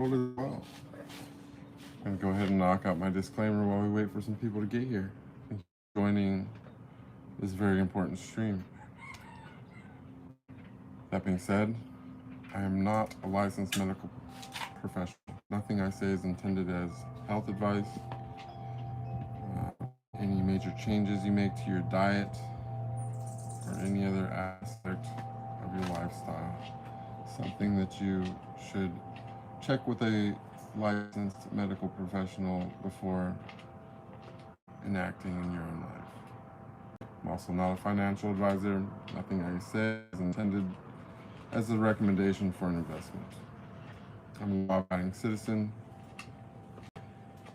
as well. And go ahead and knock out my disclaimer while we wait for some people to get here and joining this very important stream. That being said, I am not a licensed medical professional. Nothing I say is intended as health advice. Any major changes you make to your diet or any other aspect of your lifestyle, something that you should check with a licensed medical professional before enacting in your own life. I'm also not a financial advisor. Nothing I say is intended as a recommendation for an investment. I'm a law-abiding citizen.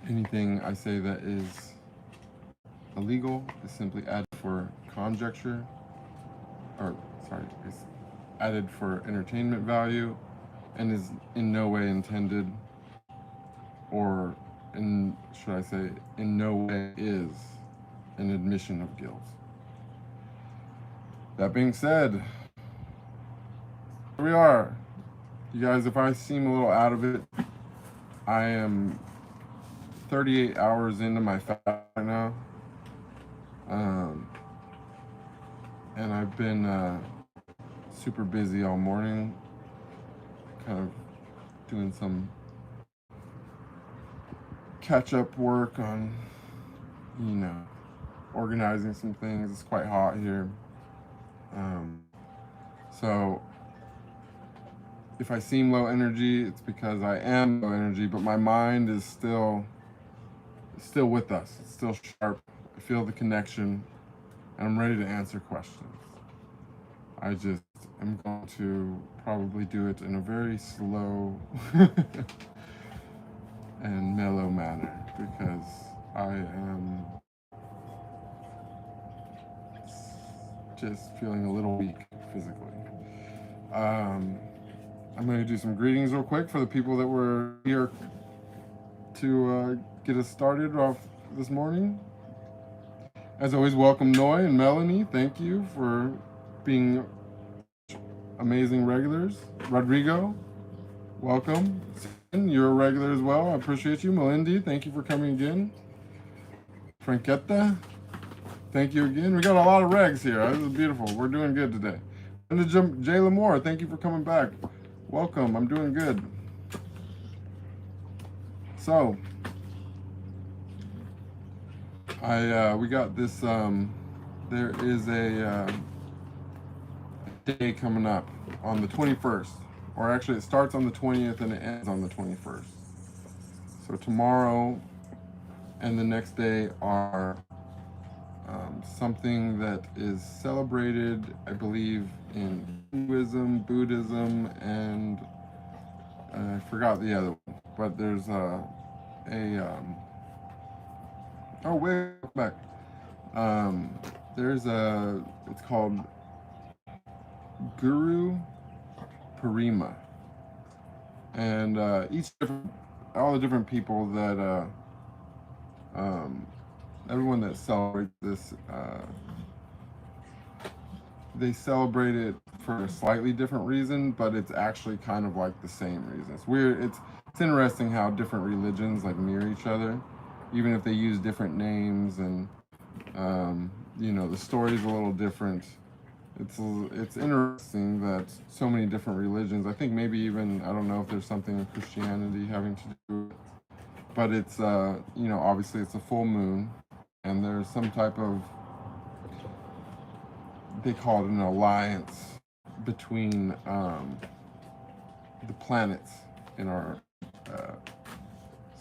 Anything I say that is illegal is simply added for conjecture, is added for entertainment value, and is in no way intended, or in no way is an admission of guilt. That being said, here we are. You guys, if I seem a little out of it, I am 38 hours into my fast right now. And I've been super busy all morning, kind of doing some catch-up work on, organizing some things. It's quite hot here. So if I seem low energy, it's because I am low energy, but my mind is still with us. It's still sharp. I feel the connection, and I'm ready to answer questions. I just am going to probably do it in a very slow and mellow manner because I am just feeling a little weak physically. I'm going to do some greetings real quick for the people that were here to get us started off this morning. As always, welcome Noy and Melanie. Thank you for being amazing regulars. Rodrigo, welcome. You're a regular as well. I appreciate you. Melindy, thank you for coming again. Franquetta, thank you again. We got a lot of regs here. This is beautiful. We're doing good today. And Jay Lamore, thank you for coming back. Welcome. I'm doing good. So, we got this. There is a day coming up on the 21st, or actually, it starts on the 20th and it ends on the 21st. So tomorrow and the next day are something that is celebrated, I believe, in Hinduism, Buddhism, and I forgot the other one. But there's oh wait, back. It's called Guru Purnima, and all the different people that everyone that celebrates this, they celebrate it for a slightly different reason, but it's actually kind of like the same reason. It's weird. It's interesting how different religions like mirror each other, even if they use different names, and the story's a little different. It's interesting that so many different religions, I think maybe even, I don't know if there's something in Christianity having to do with it, but it's, obviously it's a full moon, and there's some type of, they call it an alliance between the planets in our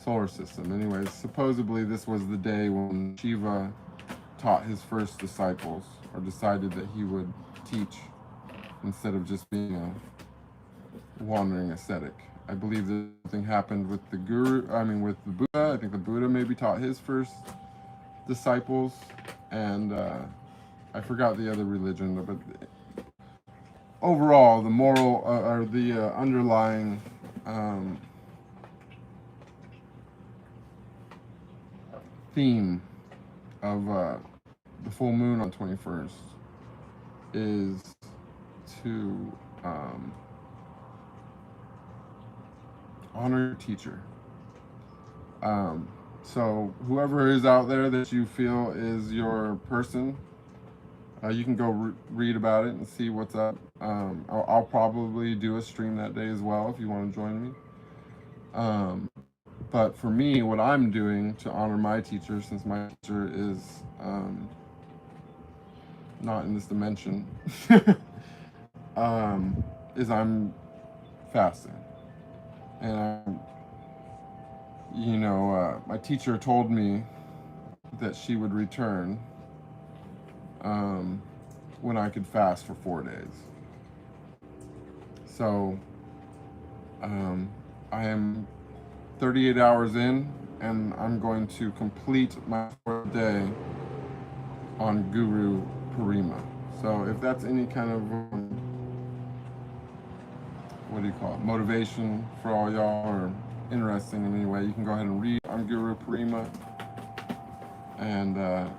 solar system. Anyways, supposedly this was the day when Shiva taught his first disciples, or decided that he would teach instead of just being a wandering ascetic. I believe that something happened with the with the Buddha. I think the Buddha maybe taught his first disciples, and I forgot the other religion, but overall, the moral or the underlying theme of the full moon on 21st is to honor your teacher. So whoever is out there that you feel is your person, you can go read about it and see what's up. I'll probably do a stream that day as well if you want to join me. But for me, what I'm doing to honor my teacher, since my teacher is not in this dimension, is I'm fasting. And my teacher told me that she would return when I could fast for 4 days. So I am 38 hours in, and I'm going to complete my 4th day on Guru Purnima. So if that's any kind of what do you call it, motivation for all y'all, or interesting in any way, you can go ahead and read on Guru Purnima. And I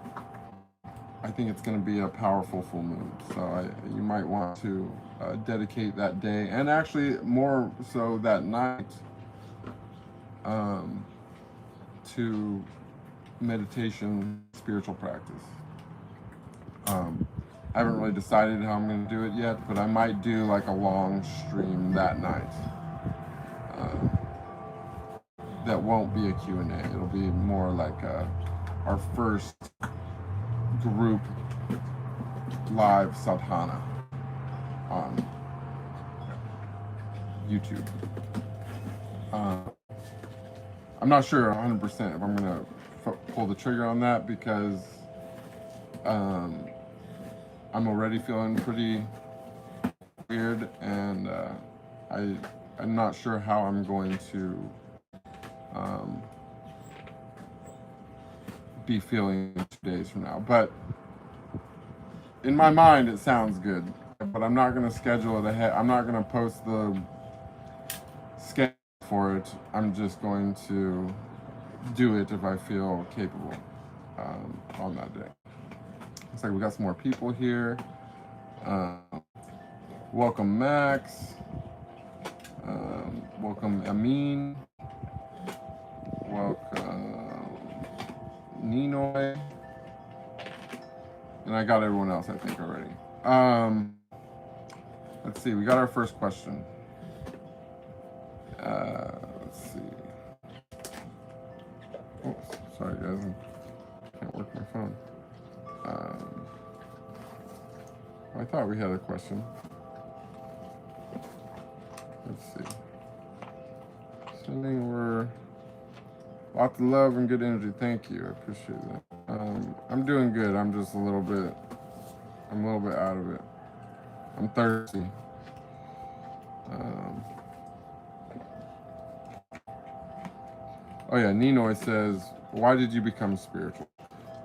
think it's going to be a powerful full moon. So you might want to dedicate that day, and actually more so that night, to meditation, spiritual practice. I haven't really decided how I'm going to do it yet, but I might do like a long stream that night. That won't be a Q&A. It'll be more like our first group live sadhana on YouTube. I'm not sure 100% if I'm going to pull the trigger on that, because I'm already feeling pretty weird, and I'm not sure how I'm going to be feeling 2 days from now. But in my mind, it sounds good. But I'm not going to schedule it ahead. I'm not going to post the schedule for it. I'm just going to do it if I feel capable on that day. Looks like we got some more people here. Welcome, Max. Welcome, Amin. Welcome, Ninoy. And I got everyone else, I think, already. Let's see, we got our first question. Let's see. Oh, sorry guys, I can't work my phone. I thought we had a question. Let's see. Sending over lots of love and good energy. Thank you, I appreciate that. I'm doing good. I'm just a little bit out of it. I'm thirsty. Oh yeah, Ninoy says, why did you become spiritual?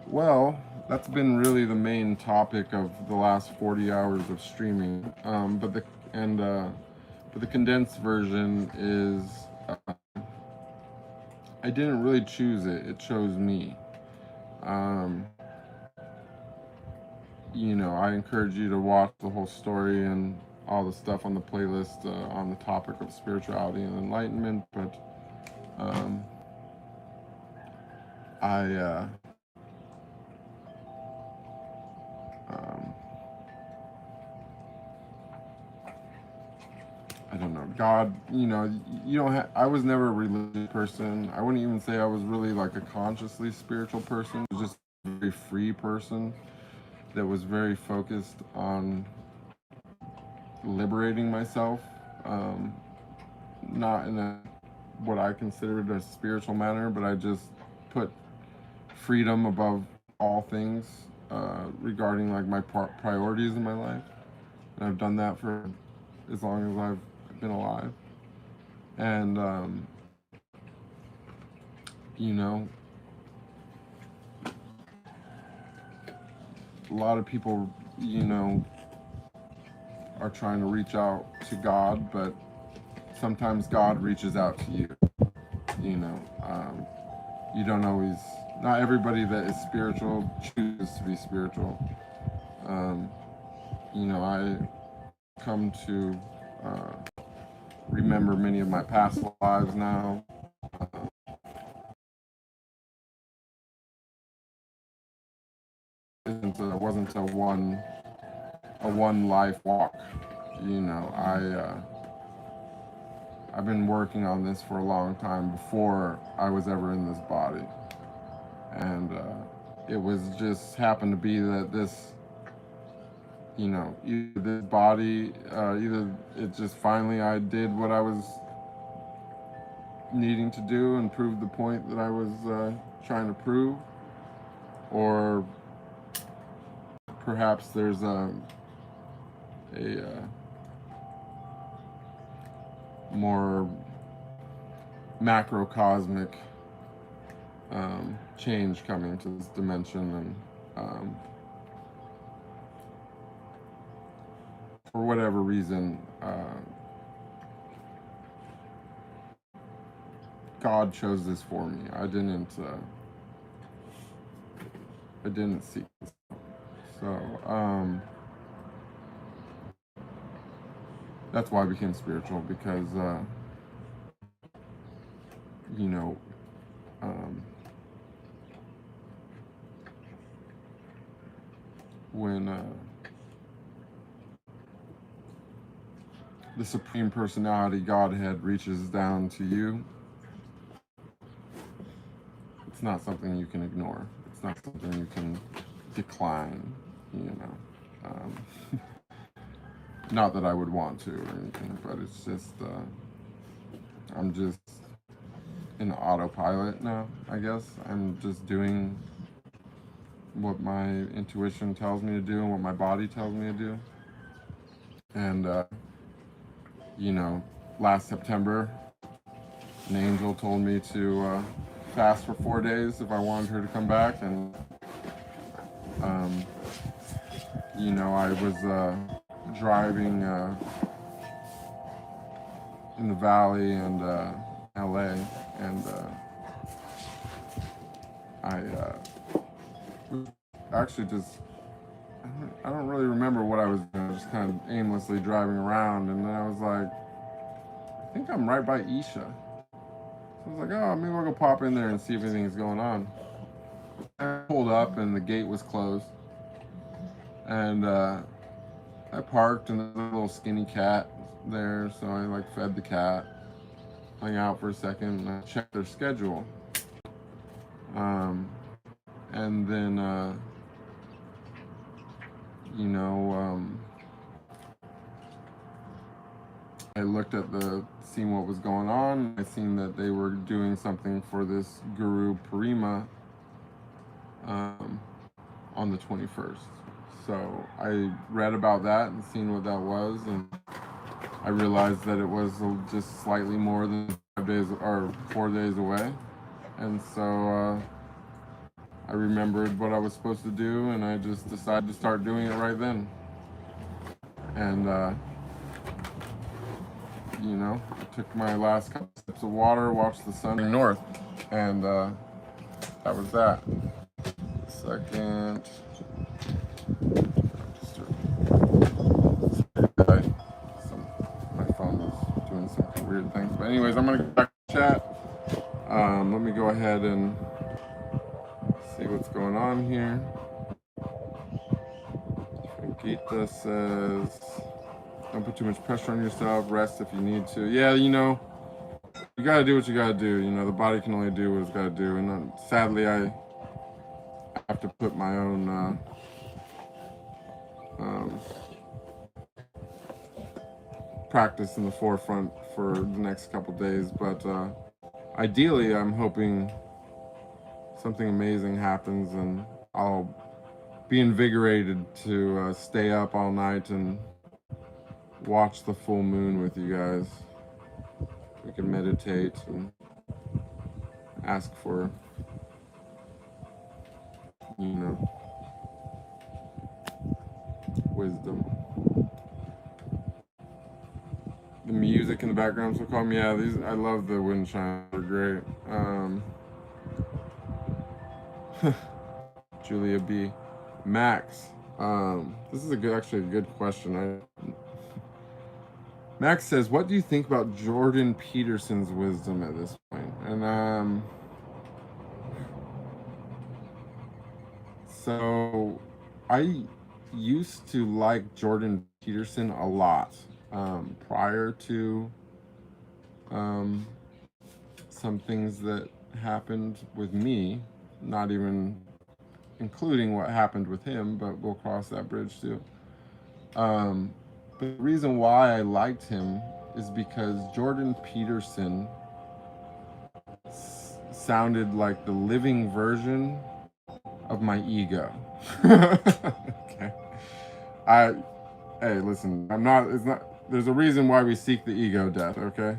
Well, that's been really the main topic of the last 40 hours of streaming. But the condensed version is, I didn't really choose it. It chose me. I encourage you to watch the whole story and all the stuff on the playlist on the topic of spirituality and enlightenment. But I don't know. God, you don't have, I was never a religious person. I wouldn't even say I was really like a consciously spiritual person. I was just a very free person that was very focused on liberating myself, not in what I considered a spiritual manner, but I just put freedom above all things regarding like my priorities in my life, and I've done that for as long as I've been alive. And a lot of people are trying to reach out to God, but sometimes God reaches out to you. You don't always, not everybody that is spiritual chooses to be spiritual. I come to remember many of my past lives now. It wasn't a one life walk. You know, I've been working on this for a long time before I was ever in this body, and it was just happened to be that this, you know, either this body, either it just finally I did what I was needing to do and prove the point that I was trying to prove, or perhaps there's a more macrocosmic change coming to this dimension, and for whatever reason, God chose this for me. I didn't seek this. So that's why I became spiritual, because you know, when the Supreme Personality, Godhead, reaches down to you, it's not something you can ignore. It's not something you can decline, you know. Not that I would want to or anything, but it's just, I'm just in autopilot now, I guess. I'm just doing what my intuition tells me to do and what my body tells me to do. And, you know, last September, an angel told me to fast for 4 days if I wanted her to come back. And, you know, I was driving in the valley and LA, and I actually just, I don't really remember what I was doing. I was just kind of aimlessly driving around, and then I was like, I think I'm right by Isha. So I was like, oh, maybe I'll go pop in there and see if anything's going on. I pulled up and the gate was closed, and I parked, and there's a little skinny cat there, so I like fed the cat, hung out for a second, and I checked their schedule. And then, you know, I looked at seeing what was going on. I seen that they were doing something for this guru Purnima on the 21st. So I read about that and seen what that was, and I realized that it was just slightly more than 5 days or 4 days away. And so I remembered what I was supposed to do, and I just decided to start doing it right then. And you know, I took my last couple sips of water, watched the sun north, and that was that. Second. My phone was doing some weird things. But anyways, I'm gonna go back to chat. Let me go ahead and see what's going on here. Gita says, don't put too much pressure on yourself. Rest if you need to. Yeah, you know, you gotta do what you gotta do. You know, the body can only do what it's gotta do. And sadly, I have to put my own practice in the forefront for the next couple days. But ideally, I'm hoping something amazing happens, and I'll be invigorated to stay up all night and watch the full moon with you guys. We can meditate and ask for, you know, wisdom. The music in the background so calm. Yeah, I love the wind chimes. They're great. Julia B. Max. This is actually a good question. Max says, what do you think about Jordan Peterson's wisdom at this point? And so I used to like Jordan Peterson a lot prior to some things that happened with me, not even including what happened with him, but we'll cross that bridge too. But the reason why I liked him is because Jordan Peterson sounded like the living version of my ego. Okay. Hey, listen, it's not, there's a reason why we seek the ego death, okay?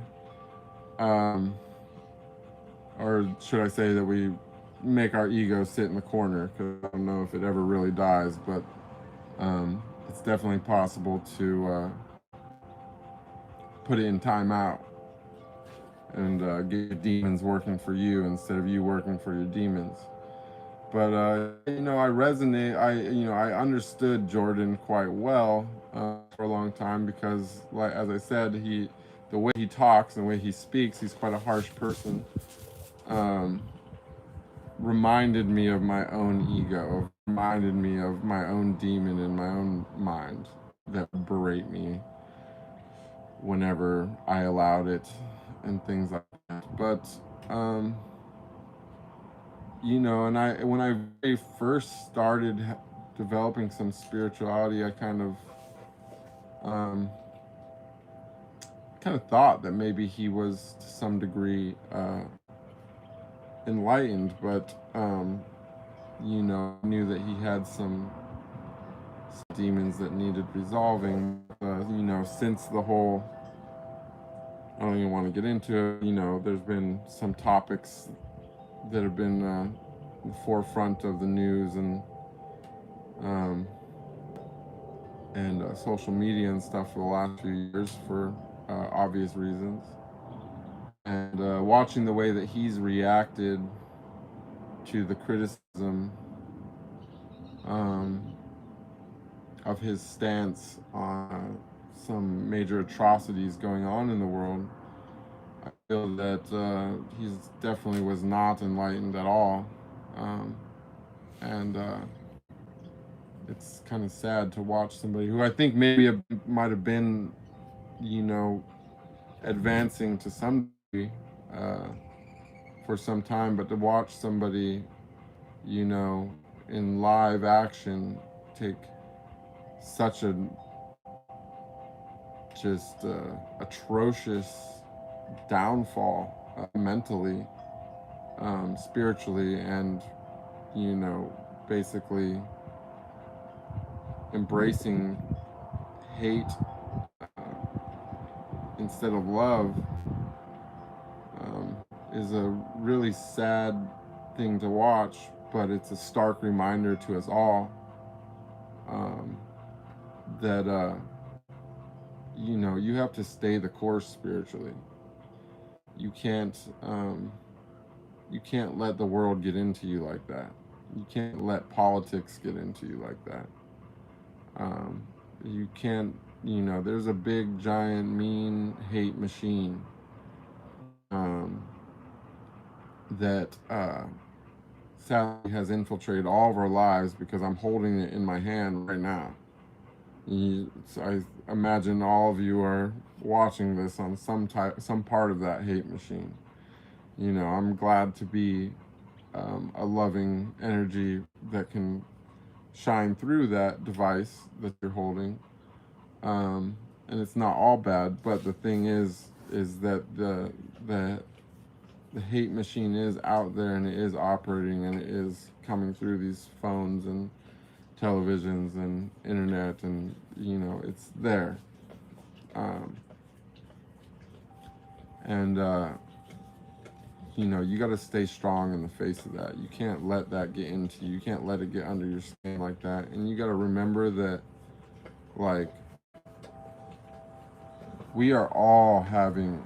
Or should I say that we make our ego sit in the corner, because I don't know if it ever really dies, but it's definitely possible to put it in timeout and get your demons working for you instead of you working for your demons. But I resonate. I understood Jordan quite well for a long time because, like as I said, the way he talks and the way he speaks, he's quite a harsh person. Reminded me of my own ego, reminded me of my own demon in my own mind that would berate me whenever I allowed it and things like that. But and when I very first started developing some spirituality, I kind of thought that maybe he was to some degree enlightened, but knew that he had some demons that needed resolving. Since the whole, I don't even want to get into it. There's been some topics that have been the forefront of the news and social media and stuff for the last few years for obvious reasons. And watching the way that he's reacted to the criticism of his stance on some major atrocities going on in the world, I feel that he definitely was not enlightened at all. And it's kind of sad to watch somebody who I think maybe might have been, advancing to some degree for some time, but to watch somebody, in live action take such a just atrocious downfall mentally, spiritually, and basically embracing hate instead of love is a really sad thing to watch, but it's a stark reminder to us all that you have to stay the course spiritually. You can't let the world get into you like that. You can't let politics get into you like that. You can't, there's a big, giant, mean hate machine that sadly has infiltrated all of our lives, because I'm holding it in my hand right now. I imagine all of you are watching this on some part of that hate machine. I'm glad to be a loving energy that can shine through that device that you're holding. And it's not all bad, but the thing is that the hate machine is out there, and it is operating, and it is coming through these phones and televisions and internet, and it's there. You got to stay strong in the face of that. You can't let that get into you. You can't let it get under your skin like that. And you got to remember that, like, we are all having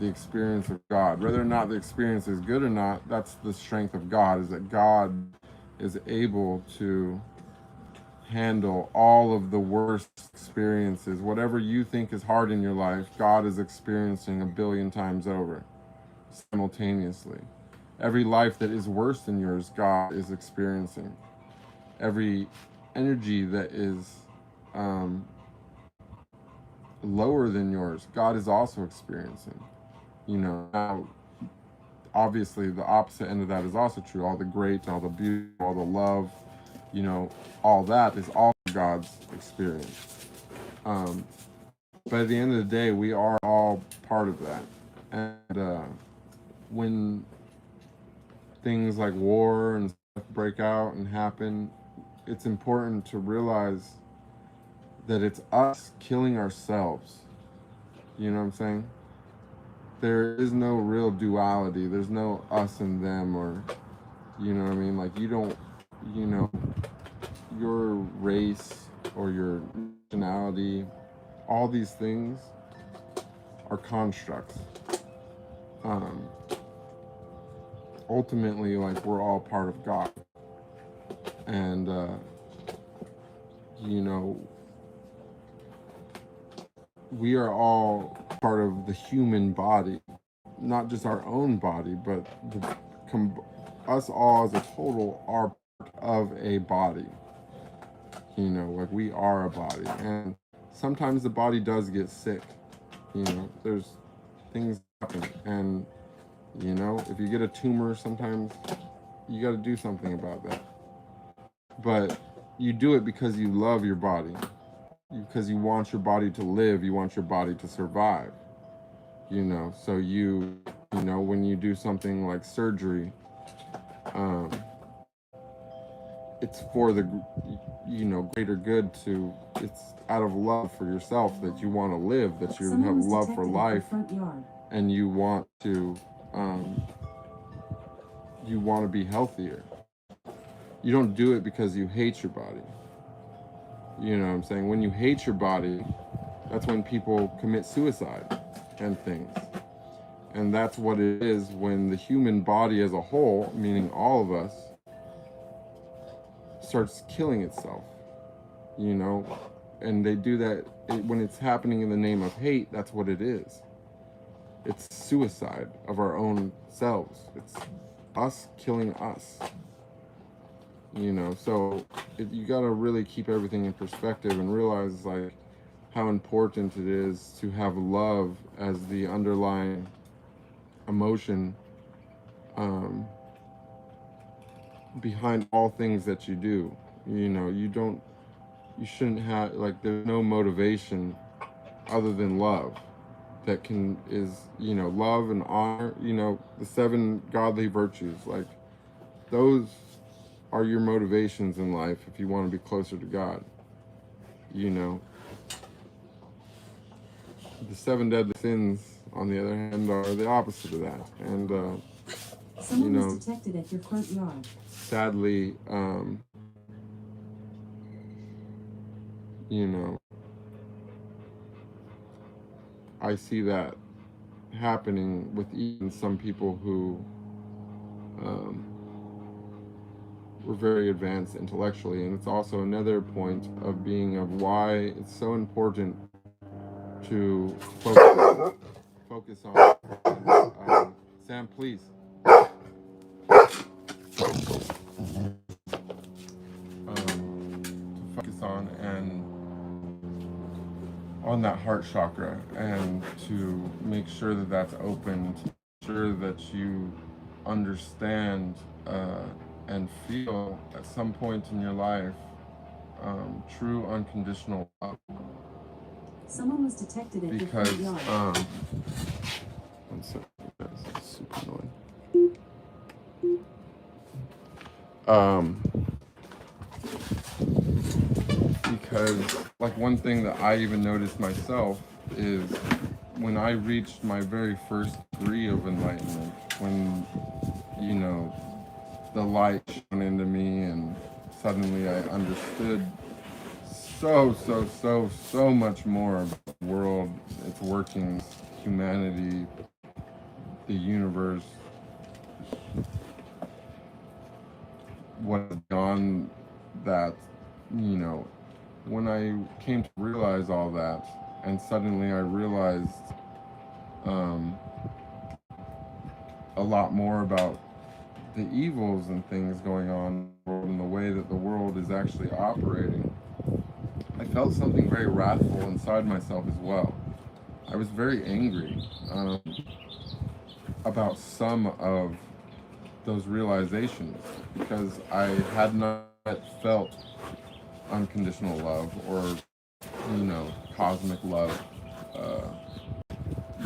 the experience of God. Whether or not the experience is good or not, that's the strength of God, is that God is able to handle all of the worst experiences. Whatever you think is hard in your life, God is experiencing 1,000,000,000 times over simultaneously. Every life that is worse than yours, God is experiencing. Every energy that is lower than yours, God is also experiencing. You know, now, obviously the opposite end of that is also true. All the great, all the beauty, all the love, you know, all that is also God's experience. But at the end of the day, we are all part of that. And when things like war and stuff break out and happen, it's important to realize that it's us killing ourselves. You know what I'm saying? There is no real duality. There's no us and them, or, you know what I mean? Like, you don't, you know, your race or your nationality, all these things are constructs. Ultimately, like, we're all part of God. And, you know, we are all part of the human body, not just our own body, but us all as a total are part of a body. You know, like, we are a body, and sometimes the body does get sick. You know, there's things happen, and, you know, if you get a tumor, sometimes you got to do something about that. But you do it because you love your body, because you want your body to live, you want your body to survive. You know, so you know, when you do something like surgery, it's for the, you know, greater good. To, it's out of love for yourself, that you want to live, that you have love for life, and you want to be healthier. You don't do it because you hate your body. You know what I'm saying? When you hate your body, that's when people commit suicide and things. And that's what it is when the human body as a whole, meaning all of us, starts killing itself. You know, and they do that when it's happening in the name of hate. That's what it is. It's suicide of our own selves. It's us killing us. You know, so you got to really keep everything in perspective and realize, like, how important it is to have love as the underlying emotion behind all things that you do. You know, you shouldn't have, like, there's no motivation other than love that is, you know, love and honor, you know, the 7 godly virtues. Like, those are your motivations in life if you want to be closer to God. You know, the 7 deadly sins, on the other hand, are the opposite of that. And someone was detected at your front yard. Sadly, you know, I see that happening with even some people who were very advanced intellectually. And it's also another point of why it's so important to focus on Sam, please. To focus on that heart chakra, and to make sure that that's open, to make sure that you understand and feel at some point in your life true unconditional love. Someone was detected at your front yard. One second, guys, it's super annoying. Because, like, one thing that I even noticed myself is when I reached my very first degree of enlightenment, when, you know, the light shone into me and suddenly I understood so much more about the world, its workings, humanity, the universe, what is beyond that you know, when I came to realize all that, and suddenly I realized a lot more about the evils and things going on in the world and the way that the world is actually operating, I felt something very wrathful inside myself as well. I was very angry about some of those realizations because I had not felt unconditional love or, you know, cosmic love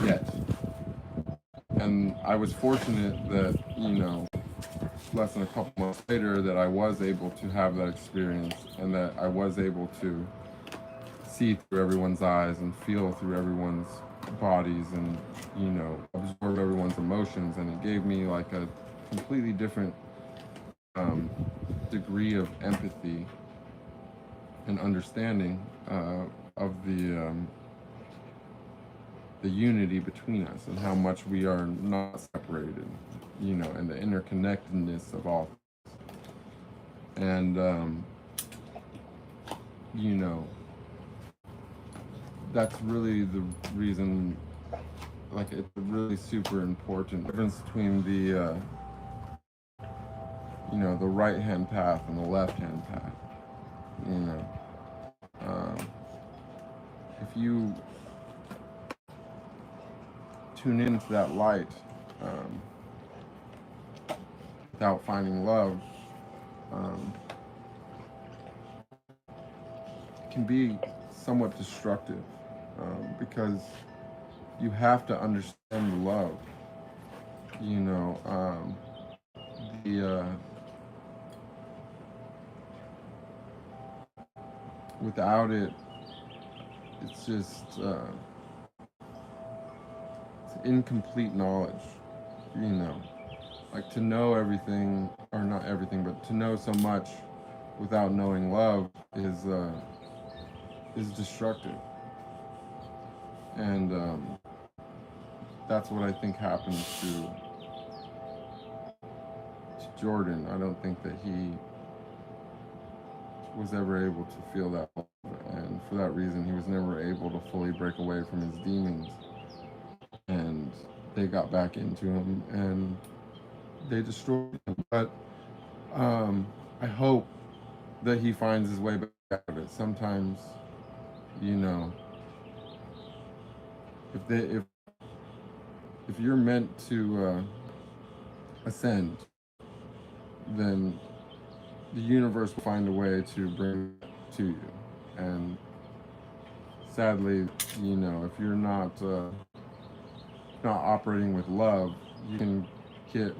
yet. And I was fortunate that, you know, less than a couple months later that I was able to have that experience and that I was able to see through everyone's eyes and feel through everyone's bodies and, you know, absorb everyone's emotions. And it gave me like a completely different degree of empathy and understanding of the unity between us and how much we are not separated, you know, and the interconnectedness of all. And, you know, that's really the reason, like, it's really super important difference between the, you know, the right-hand path and the left-hand path, you know. If you tune into that light without finding love, it can be somewhat destructive because you have to understand love. You know, without it, it's just it's incomplete knowledge, you know. Like to know everything, or not everything, but to know so much without knowing love is destructive. And that's what I think happened to Jordan. I don't think that he was ever able to feel that love, and for that reason he was never able to fully break away from his demons, and they got back into him and they destroyed him. But I hope that he finds his way back out of it. Sometimes, you know, if you're meant to ascend, then the universe will find a way to bring it to you. And sadly, you know, if you're not operating with love, you can get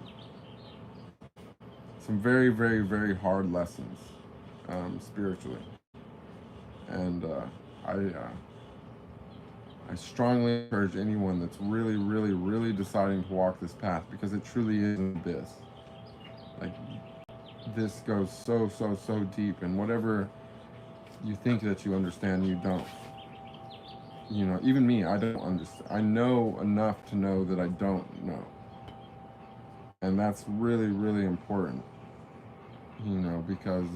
some very, very, very hard lessons spiritually. And I strongly encourage anyone that's really, really, really deciding to walk this path, because it truly is an abyss. Like, this goes so, so, so deep, and whatever you think that you understand, you don't. You know, even me, I don't understand. I know enough to know that I don't know. And that's really, really important, you know, because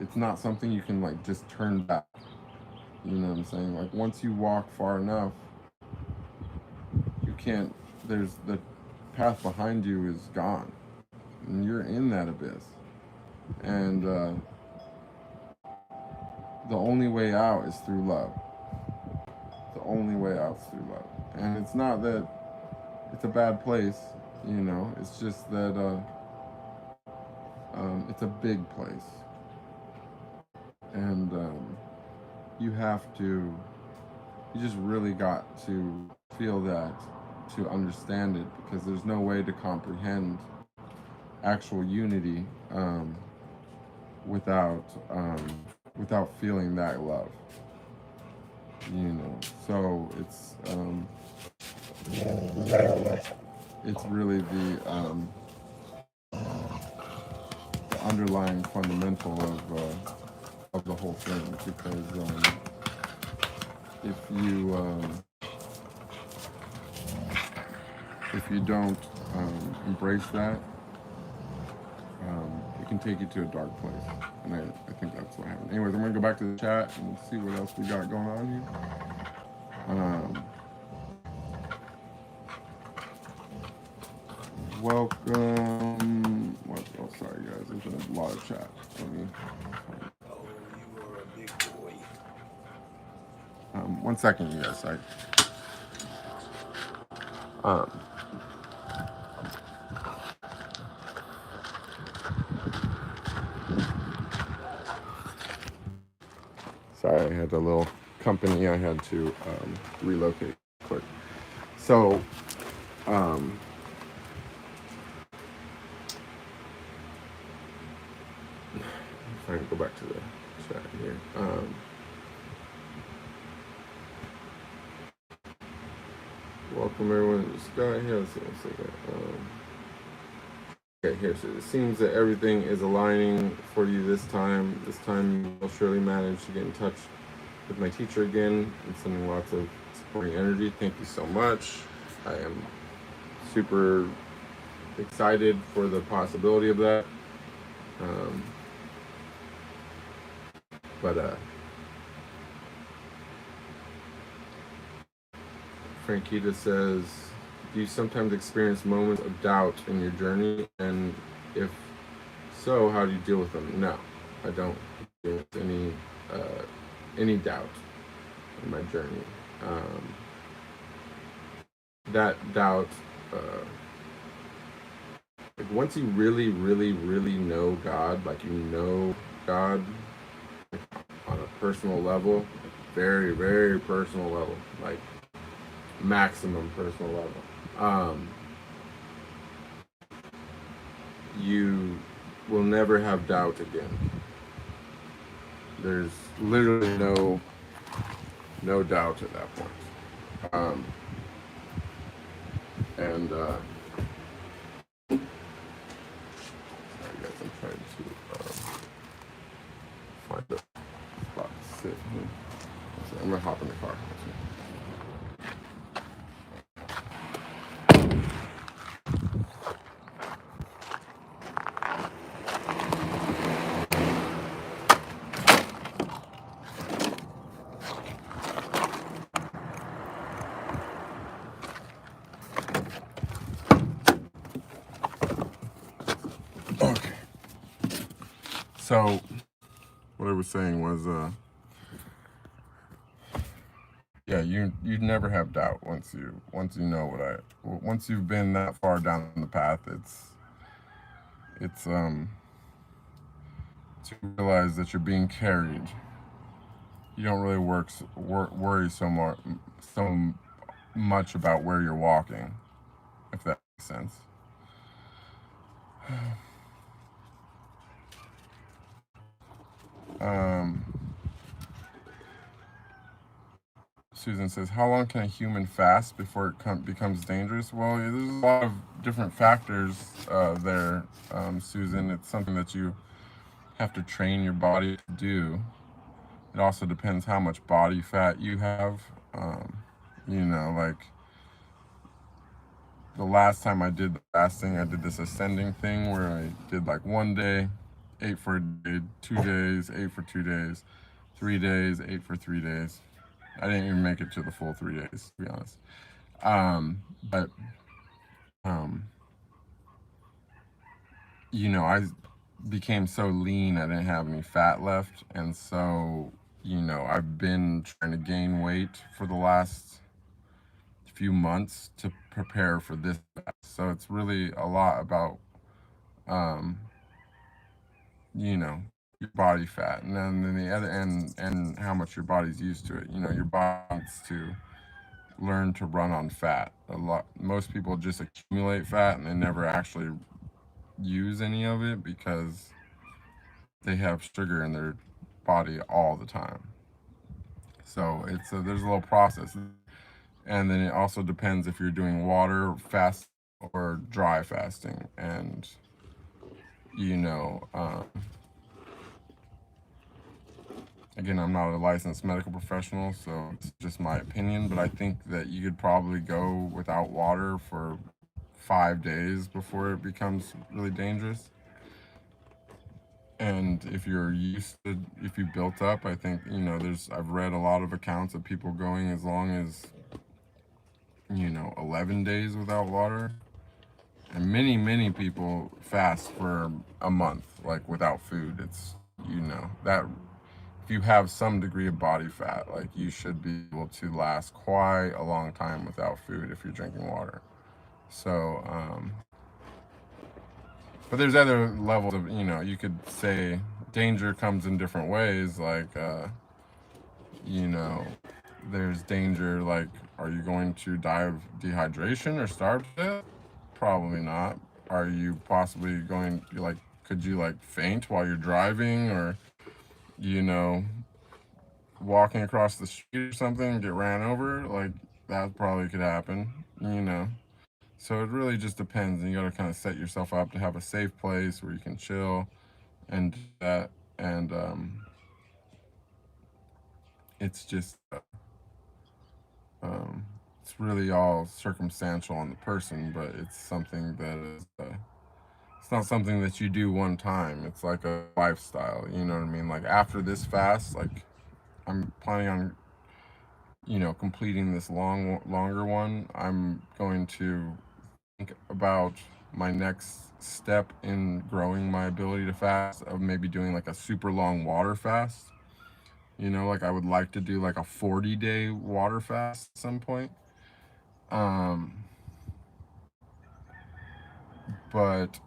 it's not something you can like just turn back. You know what I'm saying? Like once you walk far enough, you can't, there's the path behind you is gone and you're in that abyss. And the only way out is through love. The only way out is through love. And it's not that it's a bad place, you know, it's just that it's a big place. And you just really got to feel that to understand it, because there's no way to comprehend actual unity without feeling that love, you know. So it's really the underlying fundamental of the whole thing, because if you don't embrace that, can take you to a dark place. And I think that's what happened. Anyways, I'm gonna go back to the chat and see what else we got going on here. Welcome. What? Oh, sorry guys. There's a lot of chat. Let me. Oh, you are a big boy. 1 second, you guys. Sorry. Sorry, I had a little company I had to relocate quick. So, if I can go back to the chat here. Welcome everyone to the sky here. Let's see one second. Okay, here. So it seems that everything is aligning for you this time. This time you will surely manage to get in touch with my teacher again. I'm sending lots of supporting energy. Thank you so much. I am super excited for the possibility of that. Frankita says, do you sometimes experience moments of doubt in your journey? And if so, how do you deal with them? No, I don't deal with any doubt in my journey. That doubt, like once you really, really, really know God, like you know God on a personal level, very, very personal level, like maximum personal level, you will never have doubt again. There's literally no doubt at that point. Sorry guys, I'm trying to find a spot to sit here. So I'm gonna hop in the car. Okay. So what I was saying was, yeah, you'd never have doubt once you know once you've been that far down the path. It's to realize that you're being carried. You don't really worry so much about where you're walking, if that makes sense. Susan says, how long can a human fast before it becomes dangerous? Well, there's a lot of different factors there, Susan. It's something that you have to train your body to do. It also depends how much body fat you have. You know, like the last time I did the fasting, I did this ascending thing where I did like 1 day, ate for a day, 2 days, ate for 2 days, 3 days, ate for 3 days. I didn't even make it to the full 3 days, to be honest. You know, I became so lean, I didn't have any fat left. And so, you know, I've been trying to gain weight for the last few months to prepare for this fast. So it's really a lot about, you know, your body fat, and then the other end, and how much your body's used to it. You know, your body wants to learn to run on fat. Most people just accumulate fat and they never actually use any of it because they have sugar in their body all the time. So there's a little process, and then it also depends if you're doing water fast or dry fasting. And you know, again, I'm not a licensed medical professional, so it's just my opinion, but I think that you could probably go without water for 5 days before it becomes really dangerous. And if you're used to, if you built up, I think, you know, I've read a lot of accounts of people going as long as, you know, 11 days without water. And many people fast for a month, like without food. It's, you know, that if you have some degree of body fat, like you should be able to last quite a long time without food if you're drinking water. So, but there's other levels of, you know, you could say danger comes in different ways. Like, you know, there's danger, like, are you going to die of dehydration or starve to death? Probably not. Are you possibly going, like, could you, like, faint while you're driving, or, you know, walking across the street or something and get ran over? Like, that probably could happen, you know. So it really just depends, and you got to kind of set yourself up to have a safe place where you can chill and do that. And it's just, it's really all circumstantial on the person, but it's something that is, it's not something that you do one time. It's like a lifestyle, you know what I mean? Like after this fast, like I'm planning on, you know, completing this longer one. I'm going to think about my next step in growing my ability to fast, of maybe doing like a super long water fast. You know, like I would like to do like a 40-day water fast at some point. But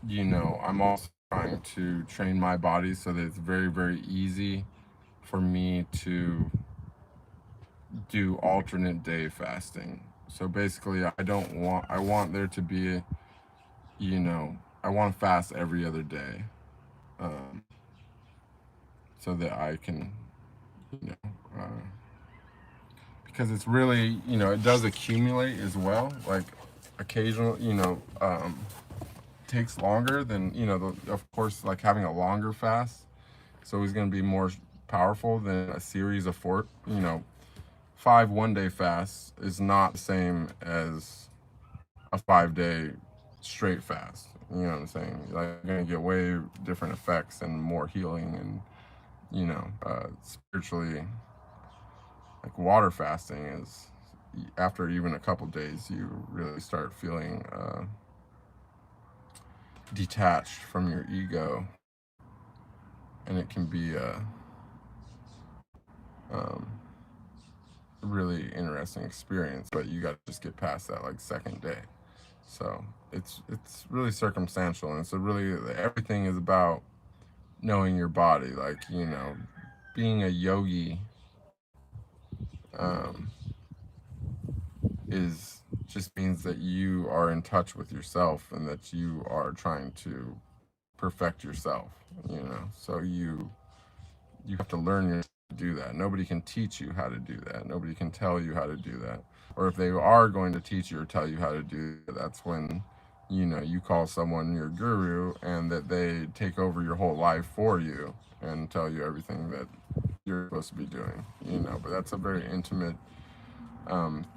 you know, I'm also trying to train my body so that it's very easy for me to do alternate day fasting. So basically, I want there to be, you know, I want to fast every other day, so that I can, you know, because it's really, you know, it does accumulate as well. Like occasional, you know, takes longer than, you know, of course, like having a longer fast. It's always going to be more powerful than a series of four, you know, 5 one-day fasts is not the same as a 5-day straight fast. You know what I'm saying? Like, you're going to get way different effects and more healing, and, you know, spiritually, like water fasting is, after even a couple days, you really start feeling detached from your ego, and it can be a really interesting experience, but you got to just get past that like second day. So it's really circumstantial, and it's a really, everything is about knowing your body. Like, you know, being a yogi is just means that you are in touch with yourself and that you are trying to perfect yourself, you know. So you have to learn to do that. Nobody can teach you how to do that. Nobody can tell you how to do that. Or if they are going to teach you or tell you how to do that, that's when, you know, you call someone your guru, and that they take over your whole life for you and tell you everything that you're supposed to be doing, you know. But that's a very intimate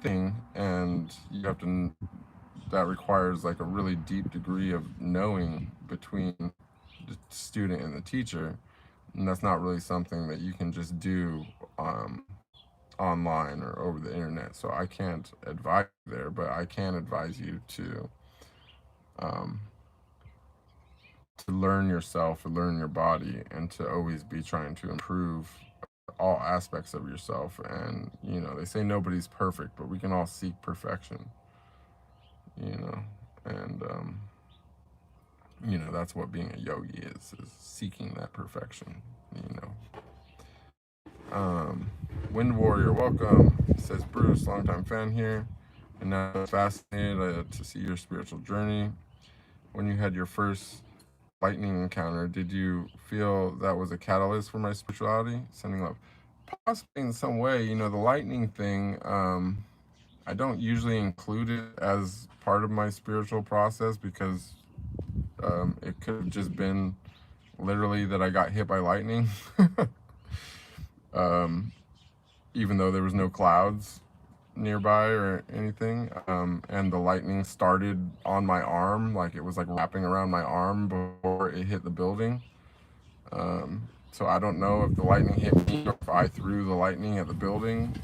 thing, and you have to, that requires like a really deep degree of knowing between the student and the teacher, and that's not really something that you can just do online or over the internet. So I can't advise you there, but I can advise you to learn yourself, and learn your body, and to always be trying to improve all aspects of yourself. And, you know, they say nobody's perfect, but we can all seek perfection, you know. And you know, that's what being a yogi is seeking that perfection, you know. Wind Warrior, welcome. Says Bruce, longtime fan here, and now fascinated to see your spiritual journey. When you had your first lightning encounter, did you feel that was a catalyst for my spirituality? Sending love. Possibly in some way. You know, the lightning thing, I don't usually include it as part of my spiritual process, because it could have just been literally that I got hit by lightning. Even though there was no clouds. nearby or anything, and the lightning started on my arm, like it was like wrapping around my arm before it hit the building. So I don't know if the lightning hit me or if I threw the lightning at the building.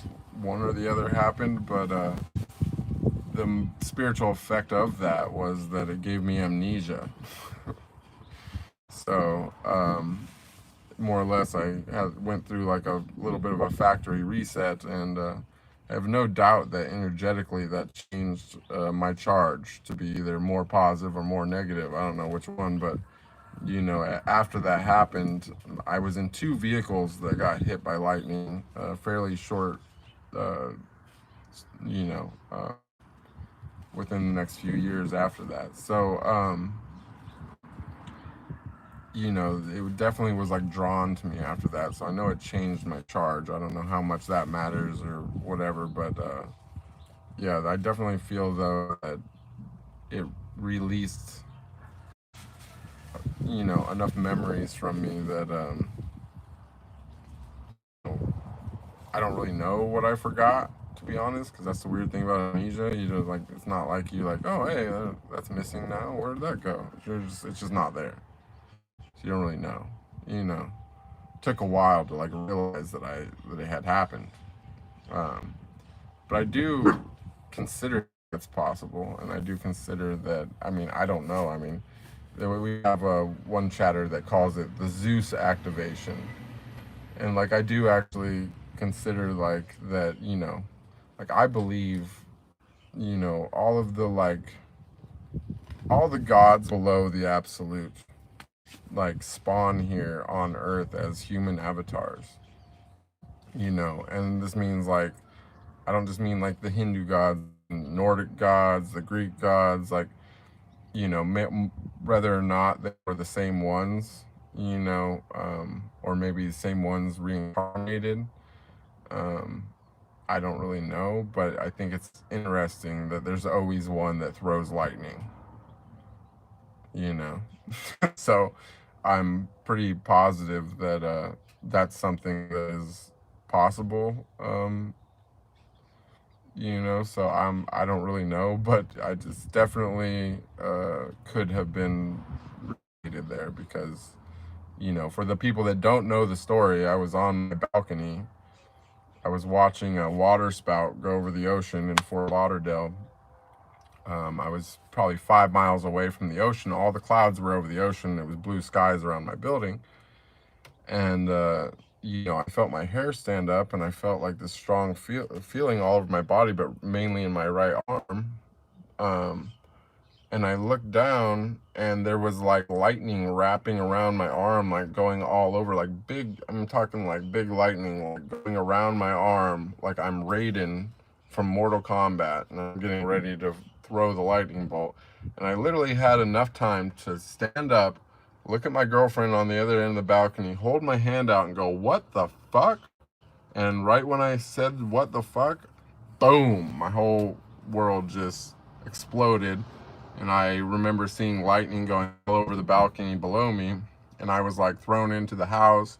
One or the other happened, but the spiritual effect of that was that it gave me amnesia. So more or less I went through like a little bit of a factory reset, and I have no doubt that energetically that changed my charge to be either more positive or more negative. I don't know which one, but you know, after that happened, I was in 2 vehicles that got hit by lightning, fairly short, uh, you know, within the next few years after that. So, you know, it definitely was like drawn to me after that. So I know it changed my charge. I don't know how much that matters or whatever, but yeah, I definitely feel though that it released, you know, enough memories from me that I don't really know what I forgot, to be honest, because that's the weird thing about amnesia. You just like, it's not like you like, oh hey, that's missing now. Where did that go? It's just not there. So you don't really know. You know, it took a while to like realize that it had happened. Um, but I do consider it's possible, and I do consider that. I mean, I don't know. I mean, we have one chatter that calls it the Zeus activation, and like I do actually consider like that, you know, like I believe, you know, all the gods below the absolute like spawn here on earth as human avatars, you know. And this means like, I don't just mean like the Hindu gods, Nordic gods, the Greek gods, like, you know, whether or not they were the same ones, you know, or maybe the same ones reincarnated. um I don't really know, but I think it's interesting that there's always one that throws lightning, you know. So I'm pretty positive that that's something that is possible, you know. So I don't really know, but I just definitely could have been related there, because, you know, for the people that don't know the story, I was on my balcony. I was watching a water spout go over the ocean in Fort Lauderdale. I was probably 5 miles away from the ocean. All the clouds were over the ocean. It was blue skies around my building. And, you know, I felt my hair stand up, and I felt like this strong feeling all over my body, but mainly in my right arm. Um, and I looked down, and there was like lightning wrapping around my arm, like going all over, like big, I'm talking like big lightning, like going around my arm, like I'm Raiden from Mortal Kombat, and I'm getting ready to throw the lightning bolt. And I literally had enough time to stand up, look at my girlfriend on the other end of the balcony, hold my hand out and go, what the fuck? And right when I said, what the fuck, boom, my whole world just exploded. And I remember seeing lightning going all over the balcony below me. And I was like thrown into the house.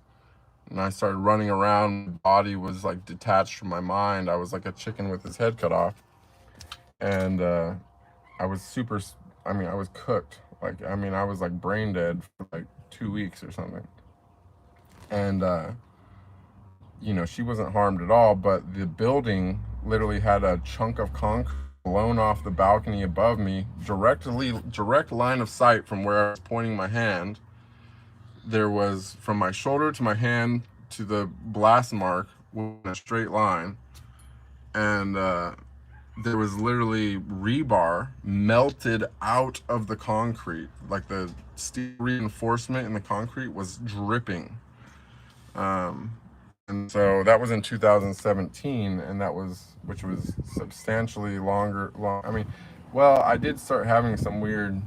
And I started running around. My body was like detached from my mind. I was like a chicken with his head cut off. And I was I was cooked. Like, I mean, I was like brain dead for like 2 weeks or something. And, you know, she wasn't harmed at all, but the building literally had a chunk of concrete blown off the balcony above me, direct line of sight from where I was pointing my hand. There was, from my shoulder to my hand to the blast mark, in a straight line. And there was literally rebar melted out of the concrete. Like the steel reinforcement in the concrete was dripping. And so that was in 2017, and which was substantially I mean, well, I did start having some weird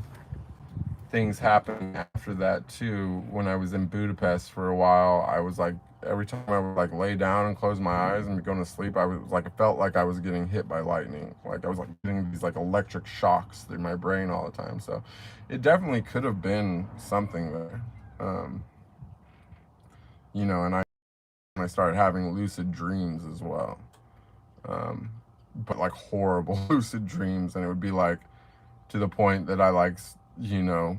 things happen after that too. When I was in Budapest for a while, I was like, every time I would like lay down and close my eyes and be going to sleep, I felt like I was getting hit by lightning. Like I was like getting these like electric shocks through my brain all the time. So it definitely could have been something there. You know, and I started having lucid dreams as well. but like horrible lucid dreams, and it would be like to the point that I like, you know,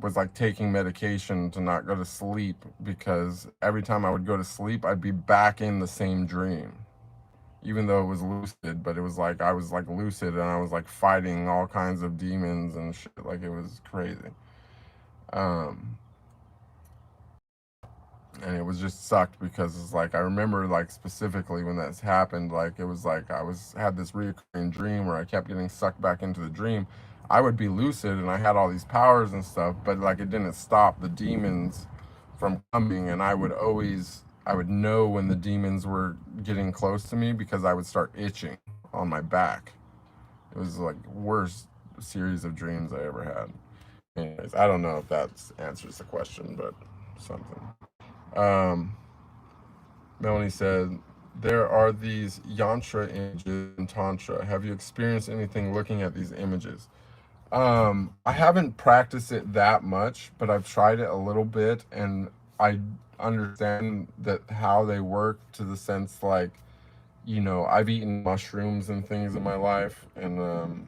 was like taking medication to not go to sleep, because every time I would go to sleep, I'd be back in the same dream, even though it was lucid. But it was like I was like lucid, and I was like fighting all kinds of demons and shit. Like, it was crazy. Um, and it was just sucked, because it's like I remember like specifically when that's happened, like it was like I had this recurring dream where I kept getting sucked back into the dream. I would be lucid and I had all these powers and stuff, but like it didn't stop the demons from coming, and I would know when the demons were getting close to me, because I would start itching on my back. It was like worst series of dreams I ever had. Anyways, I don't know if that answers the question, but something. Melanie said, there are these yantra images in Tantra. Have you experienced anything looking at these images? I haven't practiced it that much, but I've tried it a little bit, and I understand that how they work, to the sense like, you know, I've eaten mushrooms and things in my life, and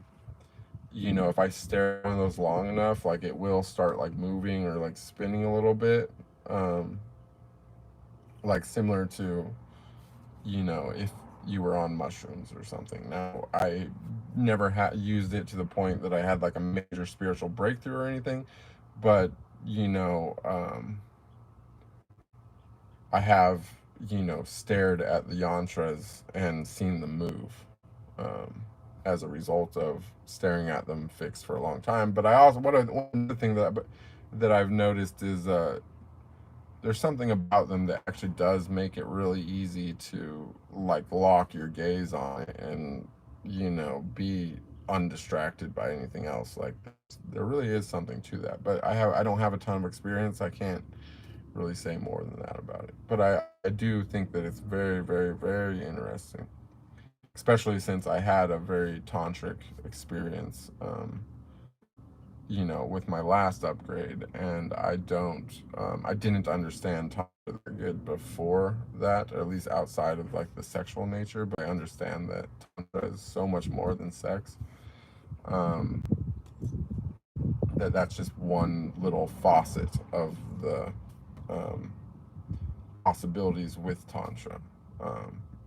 you know, if I stare at one of those long enough, like it will start like moving or like spinning a little bit. Like similar to, you know, if you were on mushrooms or something. Now, I never used it to the point that I had like a major spiritual breakthrough or anything, but, you know, I have, you know, stared at the yantras and seen them move, as a result of staring at them fixed for a long time. But I also, one other thing that I've noticed is, there's something about them that actually does make it really easy to like lock your gaze on it and, you know, be undistracted by anything else. Like, there really is something to that. But I don't have a ton of experience. I can't really say more than that about it. But I do think that it's very, very, very interesting, especially since I had a very tantric experience, you know, with my last upgrade, and I didn't understand Tantra that good before that, or at least outside of like the sexual nature, but I understand that Tantra is so much more than sex. Um, that's just one little faucet of the um, possibilities with Tantra.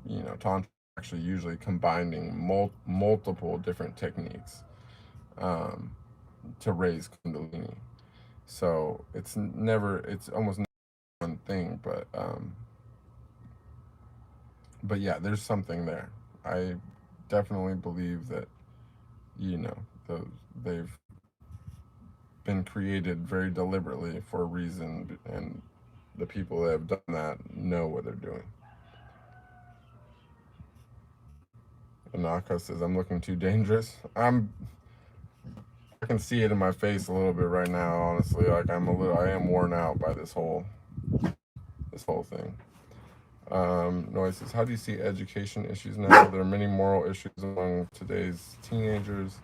You know, Tantra actually usually combining multiple different techniques, um, to raise Kundalini. So it's almost never one thing, but yeah, there's something there. I definitely believe that, you know, they've been created very deliberately for a reason, and the people that have done that know what they're doing. Anaka says, I'm looking too dangerous. I can see it in my face a little bit right now, honestly. Like, I am worn out by this whole thing. Noise says, how do you see education issues now? There are many moral issues among today's teenagers.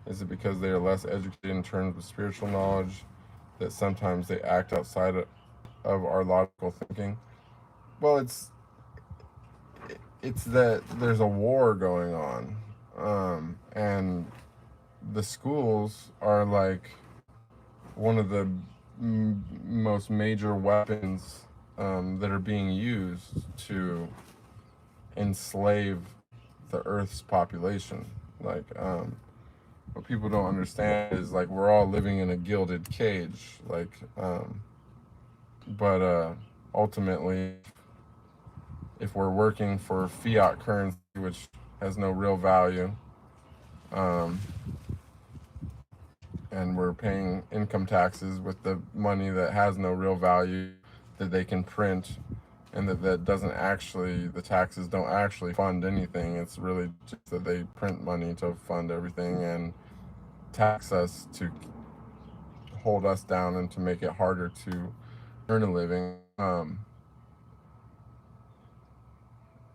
Is it because they are less educated in terms of spiritual knowledge that sometimes they act outside of our logical thinking? Well, it's that there's a war going on, and the schools are like one of the most major weapons, that are being used to enslave the Earth's population. Like, what people don't understand is like we're all living in a gilded cage. Like, but ultimately, if we're working for fiat currency, which has no real value, and we're paying income taxes with the money that has no real value that they can print, and that doesn't actually, the taxes don't actually fund anything. It's really just that they print money to fund everything and tax us to hold us down and to make it harder to earn a living.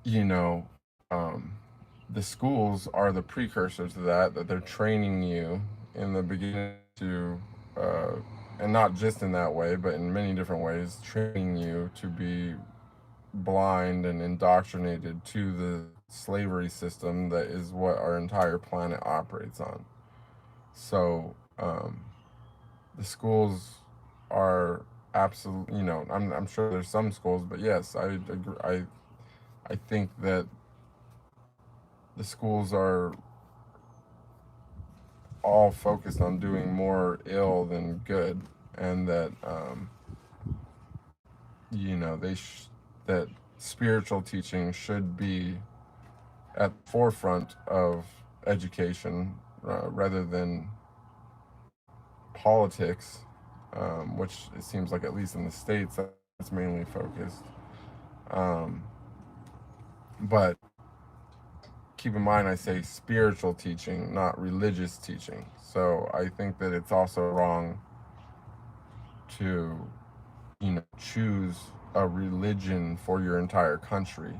You know, the schools are the precursors to that they're training you in the beginning to, and not just in that way, but in many different ways, training you to be blind and indoctrinated to the slavery system that is what our entire planet operates on. So the schools are absolutely, I'm sure there's some schools, but yes, I agree. I think that the schools are all focused on doing more ill than good, and that that spiritual teaching should be at the forefront of education rather than politics, which it seems like, at least in the States, that's mainly focused. But keep in mind, I say spiritual teaching, not religious teaching. So I think that it's also wrong to, choose a religion for your entire country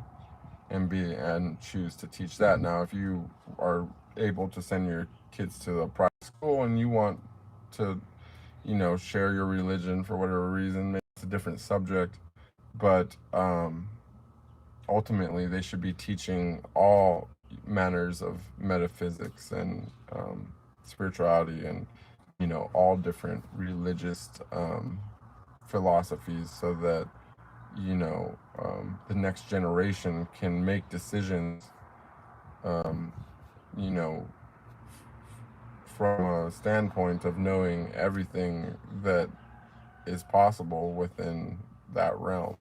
and choose to teach that. Now, if you are able to send your kids to a private school and you want to, share your religion for whatever reason, maybe it's a different subject, but ultimately they should be teaching all manners of metaphysics and spirituality and all different religious philosophies, so that the next generation can make decisions from a standpoint of knowing everything that is possible within that realm.